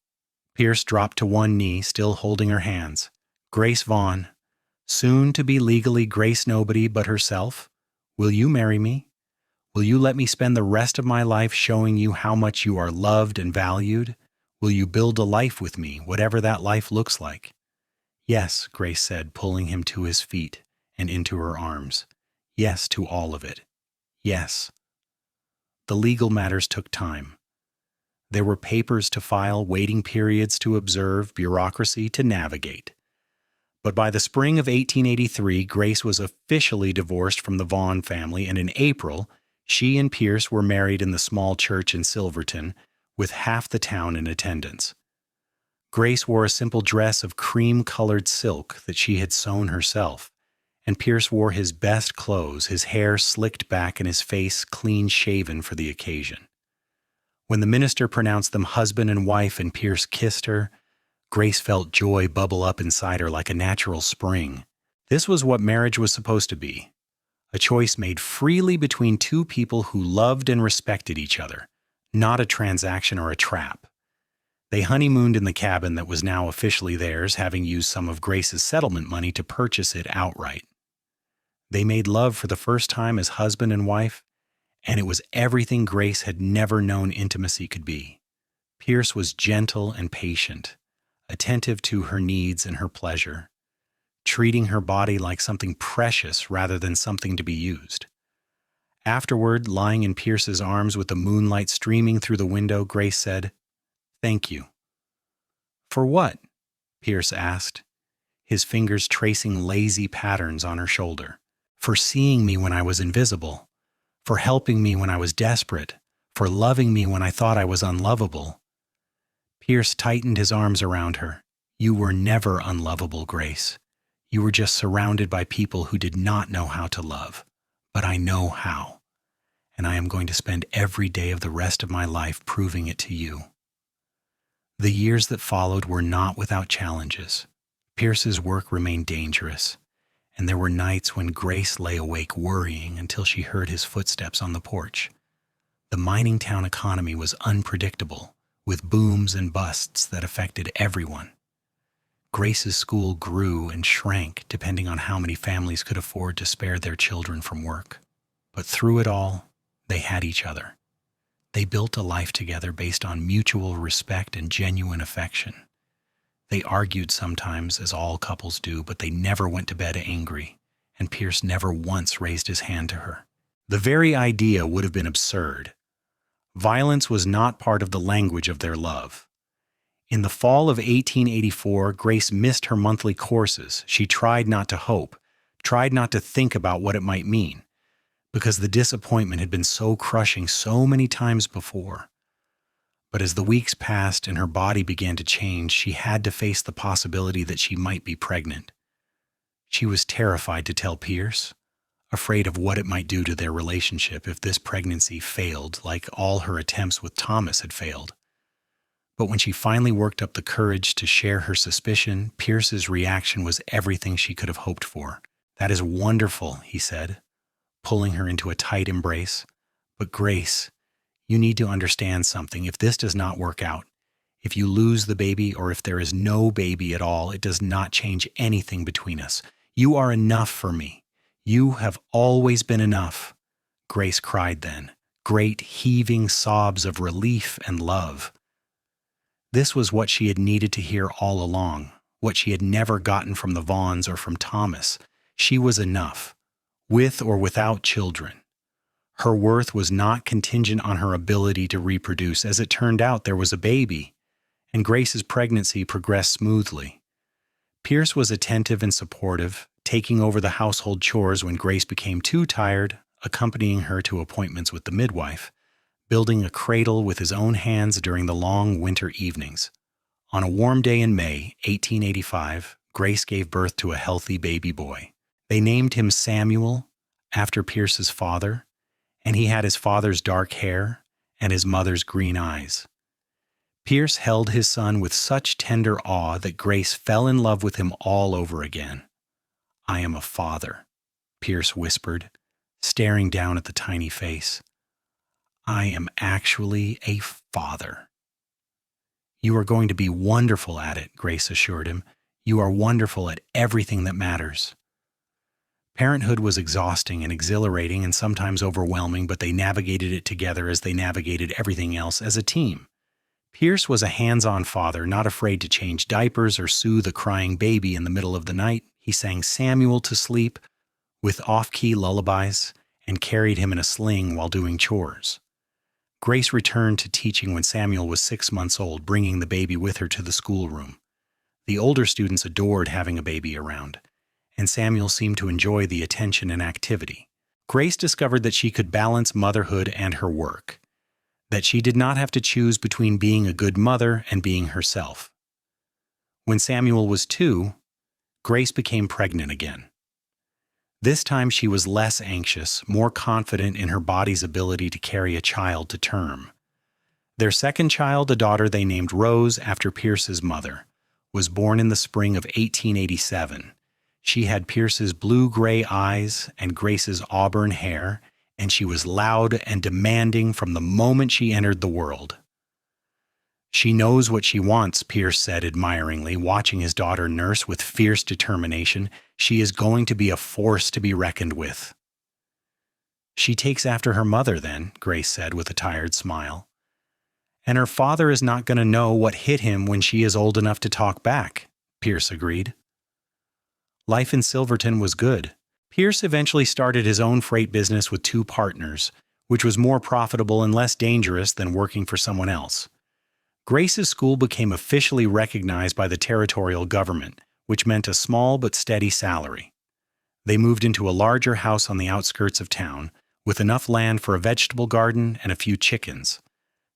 Pierce dropped to one knee, still holding her hands. Grace Vaughn, soon to be legally Grace nobody but herself, will you marry me? Will you let me spend the rest of my life showing you how much you are loved and valued? Will you build a life with me, whatever that life looks like? Yes, Grace said, pulling him to his feet and into her arms. Yes to all of it. Yes. The legal matters took time. There were papers to file, waiting periods to observe, bureaucracy to navigate. But by the spring of 1883, Grace was officially divorced from the Vaughn family, and in April, she and Pierce were married in the small church in Silverton, with half the town in attendance. Grace wore a simple dress of cream-colored silk that she had sewn herself, and Pierce wore his best clothes, his hair slicked back and his face clean-shaven for the occasion. When the minister pronounced them husband and wife and Pierce kissed her, Grace felt joy bubble up inside her like a natural spring. This was what marriage was supposed to be, a choice made freely between 2 people who loved and respected each other, not a transaction or a trap. They honeymooned in the cabin that was now officially theirs, having used some of Grace's settlement money to purchase it outright. They made love for the first time as husband and wife, and it was everything Grace had never known intimacy could be. Pierce was gentle and patient, attentive to her needs and her pleasure, treating her body like something precious rather than something to be used. Afterward, lying in Pierce's arms with the moonlight streaming through the window, Grace said, "Thank you." "For what?" Pierce asked, his fingers tracing lazy patterns on her shoulder. "For seeing me when I was invisible, for helping me when I was desperate, for loving me when I thought I was unlovable." Pierce tightened his arms around her. "You were never unlovable, Grace. You were just surrounded by people who did not know how to love. But I know how. And I am going to spend every day of the rest of my life proving it to you." The years that followed were not without challenges. Pierce's work remained dangerous, and there were nights when Grace lay awake worrying until she heard his footsteps on the porch. The mining town economy was unpredictable, with booms and busts that affected everyone. Grace's school grew and shrank depending on how many families could afford to spare their children from work. But through it all, they had each other. They built a life together based on mutual respect and genuine affection. They argued sometimes, as all couples do, but they never went to bed angry, and Pierce never once raised his hand to her. The very idea would have been absurd. Violence was not part of the language of their love. In the fall of 1884, Grace missed her monthly courses. She tried not to hope, tried not to think about what it might mean, because the disappointment had been so crushing so many times before. But as the weeks passed and her body began to change, she had to face the possibility that she might be pregnant. She was terrified to tell Pierce, afraid of what it might do to their relationship if this pregnancy failed, like all her attempts with Thomas had failed. But when she finally worked up the courage to share her suspicion, Pierce's reaction was everything she could have hoped for. "That is wonderful," he said, pulling her into a tight embrace. "But Grace, you need to understand something. If this does not work out, if you lose the baby or if there is no baby at all, it does not change anything between us. You are enough for me. You have always been enough." Grace cried then, great heaving sobs of relief and love. This was what she had needed to hear all along, what she had never gotten from the Vaughns or from Thomas. She was enough, with or without children. Her worth was not contingent on her ability to reproduce. As it turned out, there was a baby, and Grace's pregnancy progressed smoothly. Pierce was attentive and supportive, taking over the household chores when Grace became too tired, accompanying her to appointments with the midwife, building a cradle with his own hands during the long winter evenings. On a warm day in May 1885, Grace gave birth to a healthy baby boy. They named him Samuel, after Pierce's father, and he had his father's dark hair and his mother's green eyes. Pierce held his son with such tender awe that Grace fell in love with him all over again. "I am a father," Pierce whispered, staring down at the tiny face. "I am actually a father." "You are going to be wonderful at it," Grace assured him. "You are wonderful at everything that matters." Parenthood was exhausting and exhilarating and sometimes overwhelming, but they navigated it together as they navigated everything else as a team. Pierce was a hands-on father, not afraid to change diapers or soothe a crying baby in the middle of the night. He sang Samuel to sleep with off-key lullabies and carried him in a sling while doing chores. Grace returned to teaching when Samuel was 6 months old, bringing the baby with her to the schoolroom. The older students adored having a baby around, and Samuel seemed to enjoy the attention and activity. Grace discovered that she could balance motherhood and her work, that she did not have to choose between being a good mother and being herself. When Samuel was 2, Grace became pregnant again. This time she was less anxious, more confident in her body's ability to carry a child to term. Their second child, a daughter they named Rose after Pierce's mother, was born in the spring of 1887. She had Pierce's blue-gray eyes and Grace's auburn hair, and she was loud and demanding from the moment she entered the world. "She knows what she wants," Pierce said admiringly, watching his daughter nurse with fierce determination. "She is going to be a force to be reckoned with." "She takes after her mother, then," Grace said with a tired smile. "And her father is not going to know what hit him when she is old enough to talk back," Pierce agreed. Life in Silverton was good. Pierce eventually started his own freight business with 2 partners, which was more profitable and less dangerous than working for someone else. Grace's school became officially recognized by the territorial government, which meant a small but steady salary. They moved into a larger house on the outskirts of town, with enough land for a vegetable garden and a few chickens.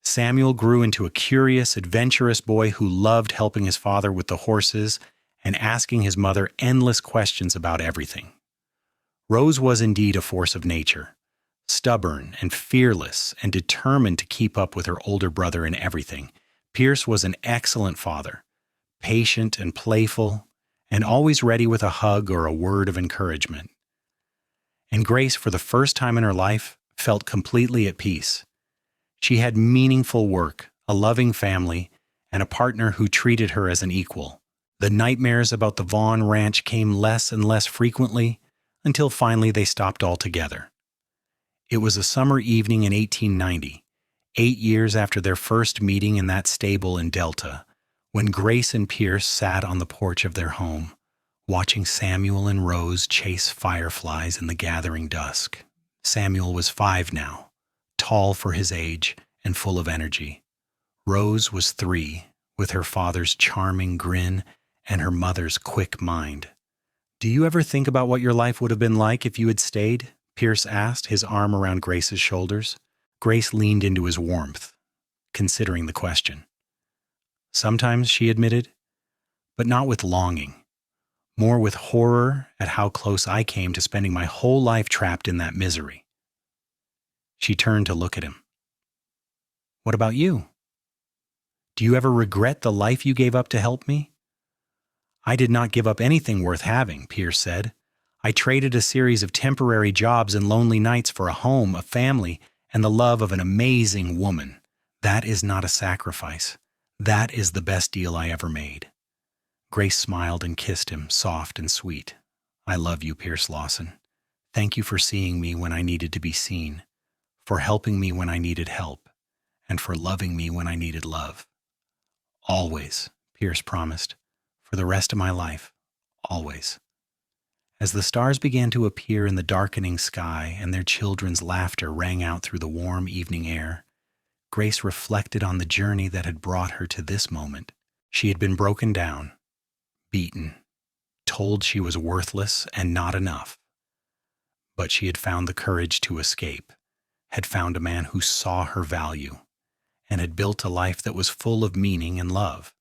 Samuel grew into a curious, adventurous boy who loved helping his father with the horses and asking his mother endless questions about everything. Rose was indeed a force of nature, stubborn and fearless and determined to keep up with her older brother in everything. Pierce was an excellent father, patient and playful, and always ready with a hug or a word of encouragement. And Grace, for the first time in her life, felt completely at peace. She had meaningful work, a loving family, and a partner who treated her as an equal. The nightmares about the Vaughn ranch came less and less frequently, until finally they stopped altogether. It was a summer evening in 1890, 8 years after their first meeting in that stable in Delta, when Grace and Pierce sat on the porch of their home, watching Samuel and Rose chase fireflies in the gathering dusk. Samuel was 5 now, tall for his age and full of energy. Rose was 3, with her father's charming grin and her mother's quick mind. "Do you ever think about what your life would have been like if you had stayed?" Pierce asked, his arm around Grace's shoulders. Grace leaned into his warmth, considering the question. "Sometimes," she admitted, "but not with longing. More with horror at how close I came to spending my whole life trapped in that misery." She turned to look at him. "What about you? Do you ever regret the life you gave up to help me?" "I did not give up anything worth having," Pierce said. "I traded a series of temporary jobs and lonely nights for a home, a family, and the love of an amazing woman. That is not a sacrifice. That is the best deal I ever made." Grace smiled and kissed him, soft and sweet. "I love you, Pierce Lawson. Thank you for seeing me when I needed to be seen, for helping me when I needed help, and for loving me when I needed love." "Always," Pierce promised. "For the rest of my life. Always." As the stars began to appear in the darkening sky and their children's laughter rang out through the warm evening air, Grace reflected on the journey that had brought her to this moment. She had been broken down, beaten, told she was worthless and not enough. But she had found the courage to escape, had found a man who saw her value, and had built a life that was full of meaning and love.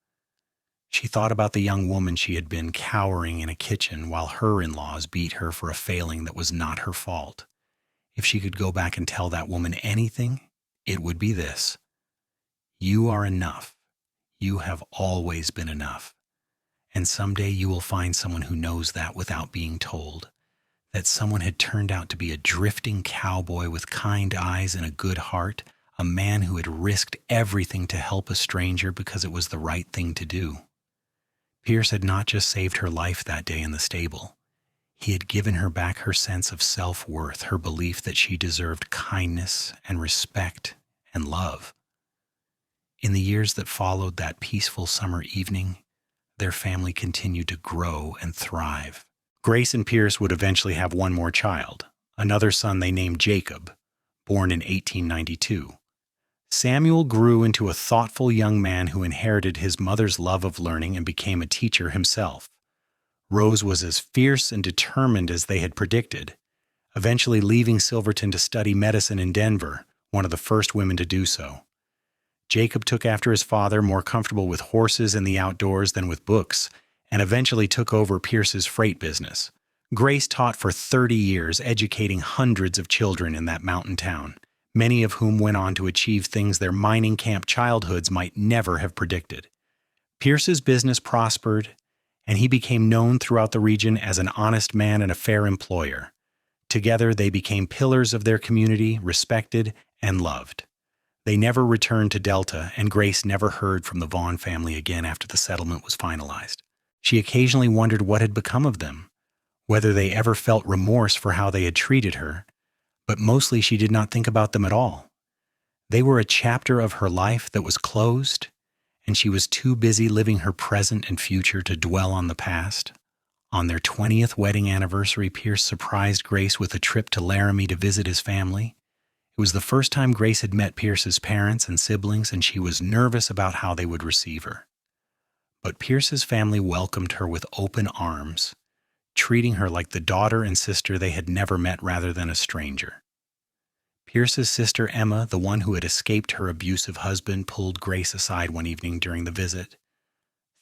She thought about the young woman she had been cowering in a kitchen while her in-laws beat her for a failing that was not her fault. If she could go back and tell that woman anything, it would be this: you are enough. You have always been enough. And someday you will find someone who knows that without being told. That someone had turned out to be a drifting cowboy with kind eyes and a good heart, a man who had risked everything to help a stranger because it was the right thing to do. Pierce had not just saved her life that day in the stable. He had given her back her sense of self-worth, her belief that she deserved kindness and respect and love. In the years that followed that peaceful summer evening, their family continued to grow and thrive. Grace and Pierce would eventually have one more child, another son they named Jacob, born in 1892. Samuel grew into a thoughtful young man who inherited his mother's love of learning and became a teacher himself. Rose was as fierce and determined as they had predicted, eventually leaving Silverton to study medicine in Denver, one of the first women to do so. Jacob took after his father, more comfortable with horses and the outdoors than with books, and eventually took over Pierce's freight business. Grace taught for 30 years, educating hundreds of children in that mountain town, many of whom went on to achieve things their mining camp childhoods might never have predicted. Pierce's business prospered, and he became known throughout the region as an honest man and a fair employer. Together, they became pillars of their community, respected and loved. They never returned to Delta, and Grace never heard from the Vaughn family again after the settlement was finalized. She occasionally wondered what had become of them, whether they ever felt remorse for how they had treated her, but mostly she did not think about them at all. They were a chapter of her life that was closed, and she was too busy living her present and future to dwell on the past. On their 20th wedding anniversary, Pierce surprised Grace with a trip to Laramie to visit his family. It was the first time Grace had met Pierce's parents and siblings, and she was nervous about how they would receive her. But Pierce's family welcomed her with open arms, treating her like the daughter and sister they had never met rather than a stranger. Pierce's sister Emma, the one who had escaped her abusive husband, pulled Grace aside one evening during the visit.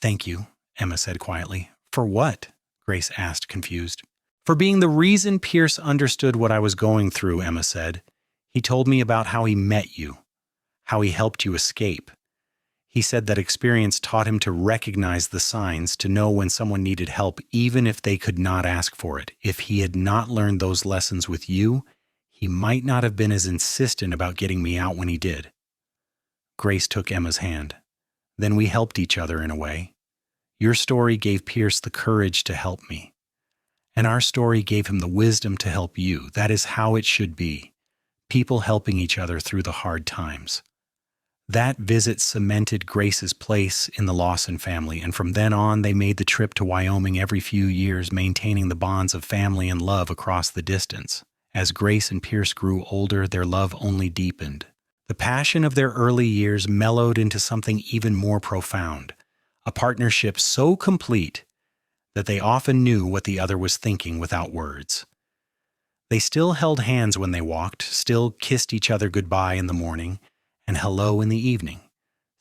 "Thank you," Emma said quietly. "For what?" Grace asked, confused. "For being the reason Pierce understood what I was going through," Emma said. "He told me about how he met you, how he helped you escape. He said that experience taught him to recognize the signs, to know when someone needed help, even if they could not ask for it. If he had not learned those lessons with you, he might not have been as insistent about getting me out when he did." Grace took Emma's hand. "Then we helped each other in a way. Your story gave Pierce the courage to help me, and our story gave him the wisdom to help you. That is how it should be. People helping each other through the hard times." That visit cemented Grace's place in the Lawson family, and from then on they made the trip to Wyoming every few years, maintaining the bonds of family and love across the distance. As Grace and Pierce grew older, their love only deepened. The passion of their early years mellowed into something even more profound, a partnership so complete that they often knew what the other was thinking without words. They still held hands when they walked, still kissed each other goodbye in the morning and hello in the evening,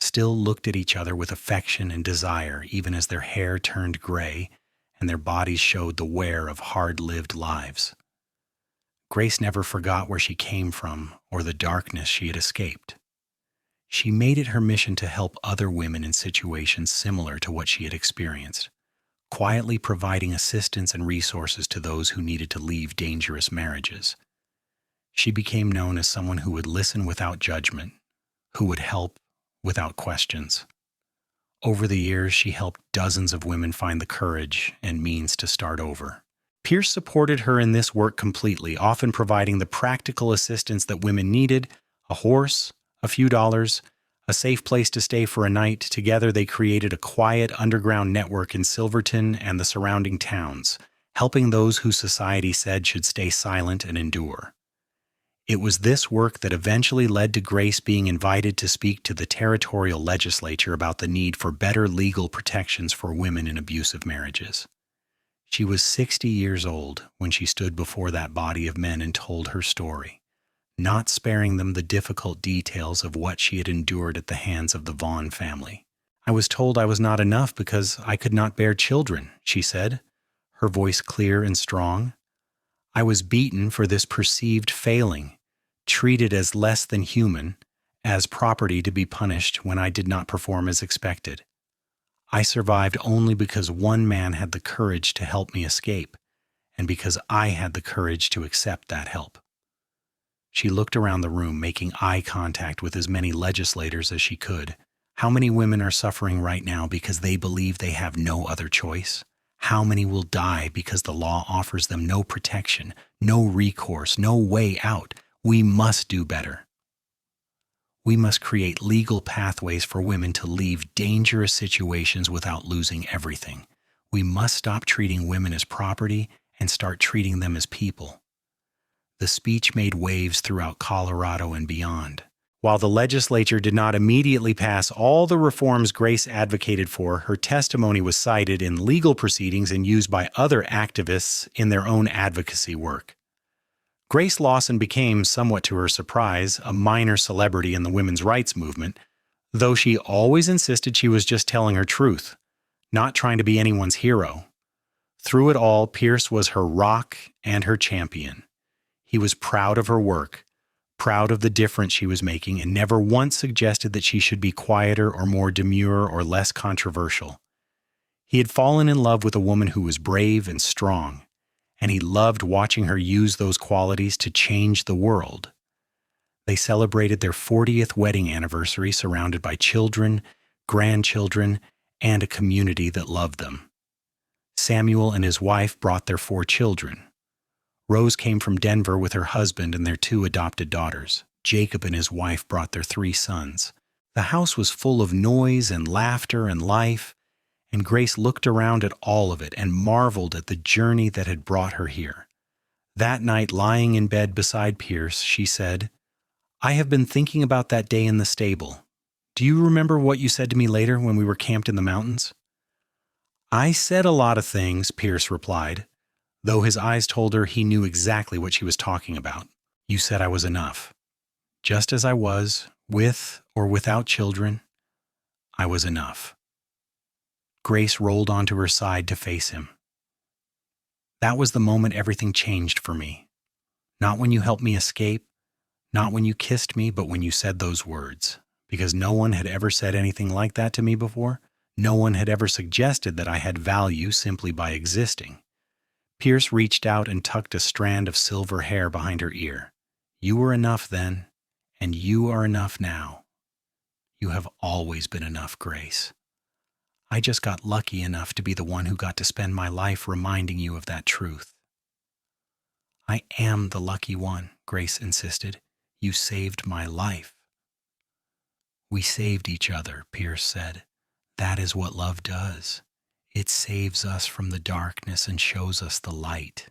still looked at each other with affection and desire even as their hair turned gray and their bodies showed the wear of hard-lived lives. Grace never forgot where she came from or the darkness she had escaped. She made it her mission to help other women in situations similar to what she had experienced, quietly providing assistance and resources to those who needed to leave dangerous marriages. She became known as someone who would listen without judgment, who would help without questions. Over the years, she helped dozens of women find the courage and means to start over. Pierce supported her in this work completely, often providing the practical assistance that women needed: a horse, a few dollars, a safe place to stay for a night. Together, they created a quiet underground network in Silverton and the surrounding towns, helping those who society said should stay silent and endure. It was this work that eventually led to Grace being invited to speak to the territorial legislature about the need for better legal protections for women in abusive marriages. She was 60 years old when she stood before that body of men and told her story, not sparing them the difficult details of what she had endured at the hands of the Vaughn family. "I was told I was not enough because I could not bear children," she said, her voice clear and strong. "I was beaten for this perceived failing, treated as less than human, as property to be punished when I did not perform as expected. I survived only because one man had the courage to help me escape, and because I had the courage to accept that help." She looked around the room, making eye contact with as many legislators as she could. How many women are suffering right now because they believe they have no other choice? How many will die because the law offers them no protection, no recourse, no way out? We must do better. We must create legal pathways for women to leave dangerous situations without losing everything. We must stop treating women as property and start treating them as people. The speech made waves throughout Colorado and beyond. While the legislature did not immediately pass all the reforms Grace advocated for, her testimony was cited in legal proceedings and used by other activists in their own advocacy work. Grace Lawson became, somewhat to her surprise, a minor celebrity in the women's rights movement, though she always insisted she was just telling her truth, not trying to be anyone's hero. Through it all, Pierce was her rock and her champion. He was proud of her work, proud of the difference she was making, and never once suggested that she should be quieter or more demure or less controversial. He had fallen in love with a woman who was brave and strong, and he loved watching her use those qualities to change the world. They celebrated their 40th wedding anniversary surrounded by children, grandchildren, and a community that loved them. Samuel and his wife brought their 4 children. Rose came from Denver with her husband and their 2 adopted daughters. Jacob and his wife brought their 3 sons. The house was full of noise and laughter and life, and Grace looked around at all of it and marveled at the journey that had brought her here. That night, lying in bed beside Pierce, she said, "I have been thinking about that day in the stable. Do you remember what you said to me later when we were camped in the mountains?" "I said a lot of things," Pierce replied, though his eyes told her he knew exactly what she was talking about. "You said I was enough. Just as I was, with or without children, I was enough." Grace rolled onto her side to face him. "That was the moment everything changed for me. Not when you helped me escape, not when you kissed me, but when you said those words. Because no one had ever said anything like that to me before. No one had ever suggested that I had value simply by existing." Pierce reached out and tucked a strand of silver hair behind her ear. "You were enough then, and you are enough now. You have always been enough, Grace. I just got lucky enough to be the one who got to spend my life reminding you of that truth." "I am the lucky one," Grace insisted. "You saved my life." "We saved each other," Pierce said. "That is what love does. It saves us from the darkness and shows us the light."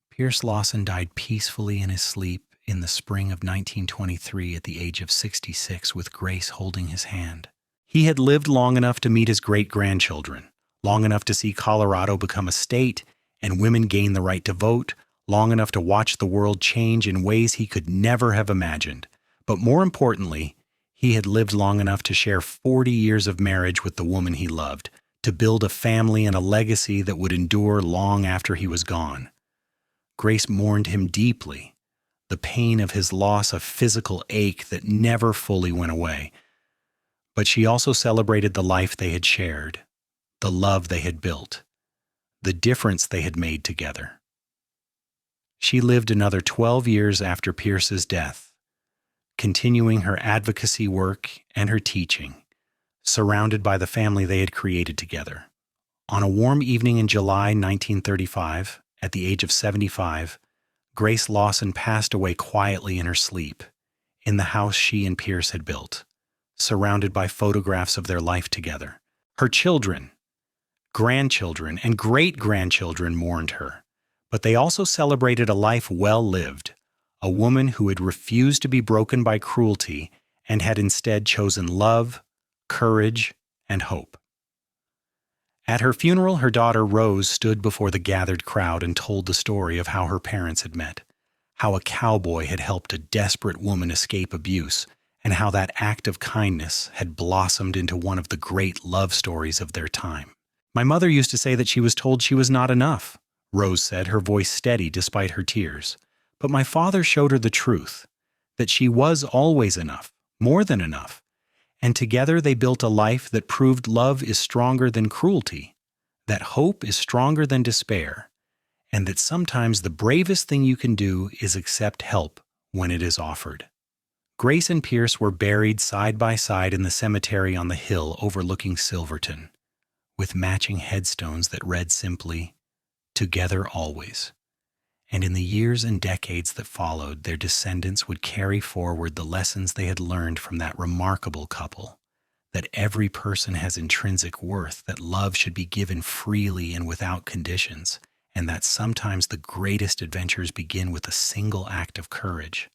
Pierce Lawson died peacefully in his sleep in the spring of 1923 at the age of 66 with Grace holding his hand. He had lived long enough to meet his great-grandchildren, long enough to see Colorado become a state and women gain the right to vote, long enough to watch the world change in ways he could never have imagined. But more importantly, he had lived long enough to share 40 years of marriage with the woman he loved, to build a family and a legacy that would endure long after he was gone. Grace mourned him deeply, the pain of his loss a physical ache that never fully went away. But she also celebrated the life they had shared, the love they had built, the difference they had made together. She lived another 12 years after Pierce's death, continuing her advocacy work and her teaching, surrounded by the family they had created together. On a warm evening in July 1935, at the age of 75, Grace Lawson passed away quietly in her sleep, in the house she and Pierce had built, surrounded by photographs of their life together. Her children, Grandchildren and great-grandchildren mourned her, but they also celebrated a life well lived, a woman who had refused to be broken by cruelty and had instead chosen love, courage, and hope. At her funeral, her daughter Rose stood before the gathered crowd and told the story of how her parents had met, how a cowboy had helped a desperate woman escape abuse, and how that act of kindness had blossomed into one of the great love stories of their time. "My mother used to say that she was told she was not enough," Rose said, her voice steady despite her tears. "But my father showed her the truth, that she was always enough, more than enough. And together they built a life that proved love is stronger than cruelty, that hope is stronger than despair, and that sometimes the bravest thing you can do is accept help when it is offered." Grace and Pierce were buried side by side in the cemetery on the hill overlooking Silverton, with matching headstones that read simply, "Together always." And in the years and decades that followed, their descendants would carry forward the lessons they had learned from that remarkable couple, that every person has intrinsic worth, that love should be given freely and without conditions, and that sometimes the greatest adventures begin with a single act of courage.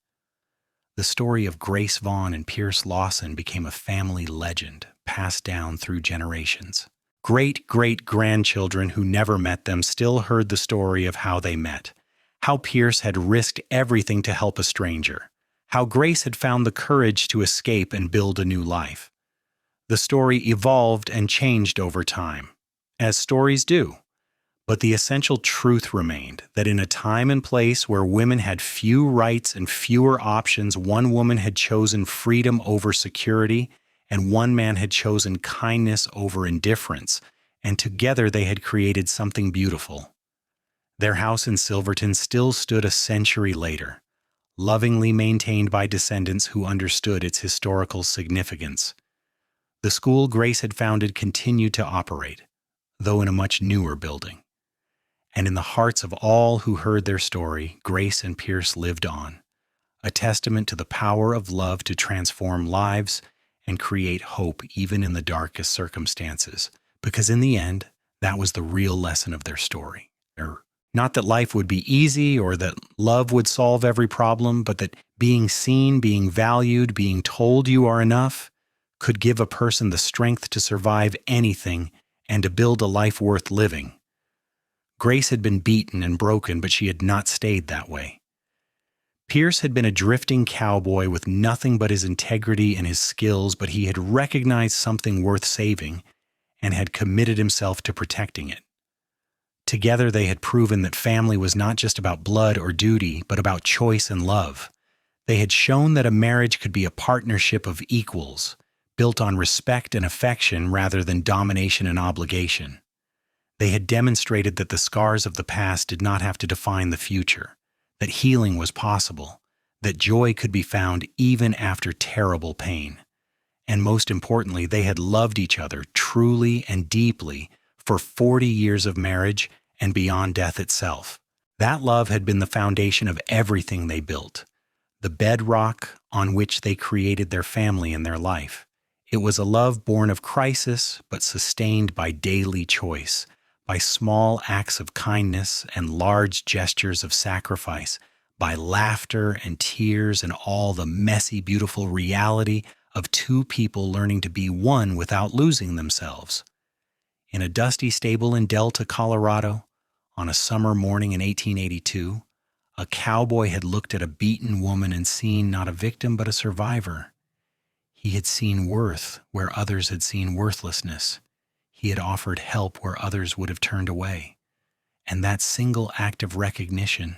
The story of Grace Vaughn and Pierce Lawson became a family legend, passed down through generations. Great-great-grandchildren who never met them still heard the story of how they met, how Pierce had risked everything to help a stranger, how Grace had found the courage to escape and build a new life. The story evolved and changed over time, as stories do. But the essential truth remained that in a time and place where women had few rights and fewer options, one woman had chosen freedom over security, and one man had chosen kindness over indifference, and together they had created something beautiful. Their house in Silverton still stood a century later, lovingly maintained by descendants who understood its historical significance. The school Grace had founded continued to operate, though in a much newer building. And in the hearts of all who heard their story, Grace and Pierce lived on, a testament to the power of love to transform lives and create hope even in the darkest circumstances, because in the end, that was the real lesson of their story. Not that life would be easy or that love would solve every problem, but that being seen, being valued, being told you are enough could give a person the strength to survive anything and to build a life worth living. Grace had been beaten and broken, but she had not stayed that way. Pierce had been a drifting cowboy with nothing but his integrity and his skills, but he had recognized something worth saving and had committed himself to protecting it. Together they had proven that family was not just about blood or duty, but about choice and love. They had shown that a marriage could be a partnership of equals, built on respect and affection rather than domination and obligation. They had demonstrated that the scars of the past did not have to define the future, that healing was possible, that joy could be found even after terrible pain. And most importantly, they had loved each other truly and deeply for 40 years of marriage and beyond death itself. That love had been the foundation of everything they built, the bedrock on which they created their family and their life. It was a love born of crisis, but sustained by daily choice, by small acts of kindness and large gestures of sacrifice, by laughter and tears and all the messy, beautiful reality of two people learning to be one without losing themselves. In a dusty stable in Delta, Colorado, on a summer morning in 1882, a cowboy had looked at a beaten woman and seen not a victim but a survivor. He had seen worth where others had seen worthlessness. He had offered help where others would have turned away. And that single act of recognition,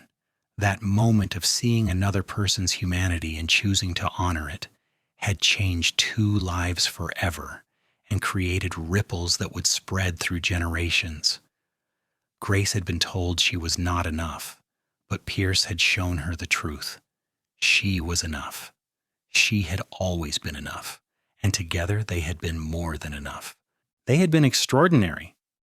that moment of seeing another person's humanity and choosing to honor it, had changed two lives forever and created ripples that would spread through generations. Grace had been told she was not enough, but Pierce had shown her the truth. She was enough. She had always been enough, and together they had been more than enough. They had been extraordinary,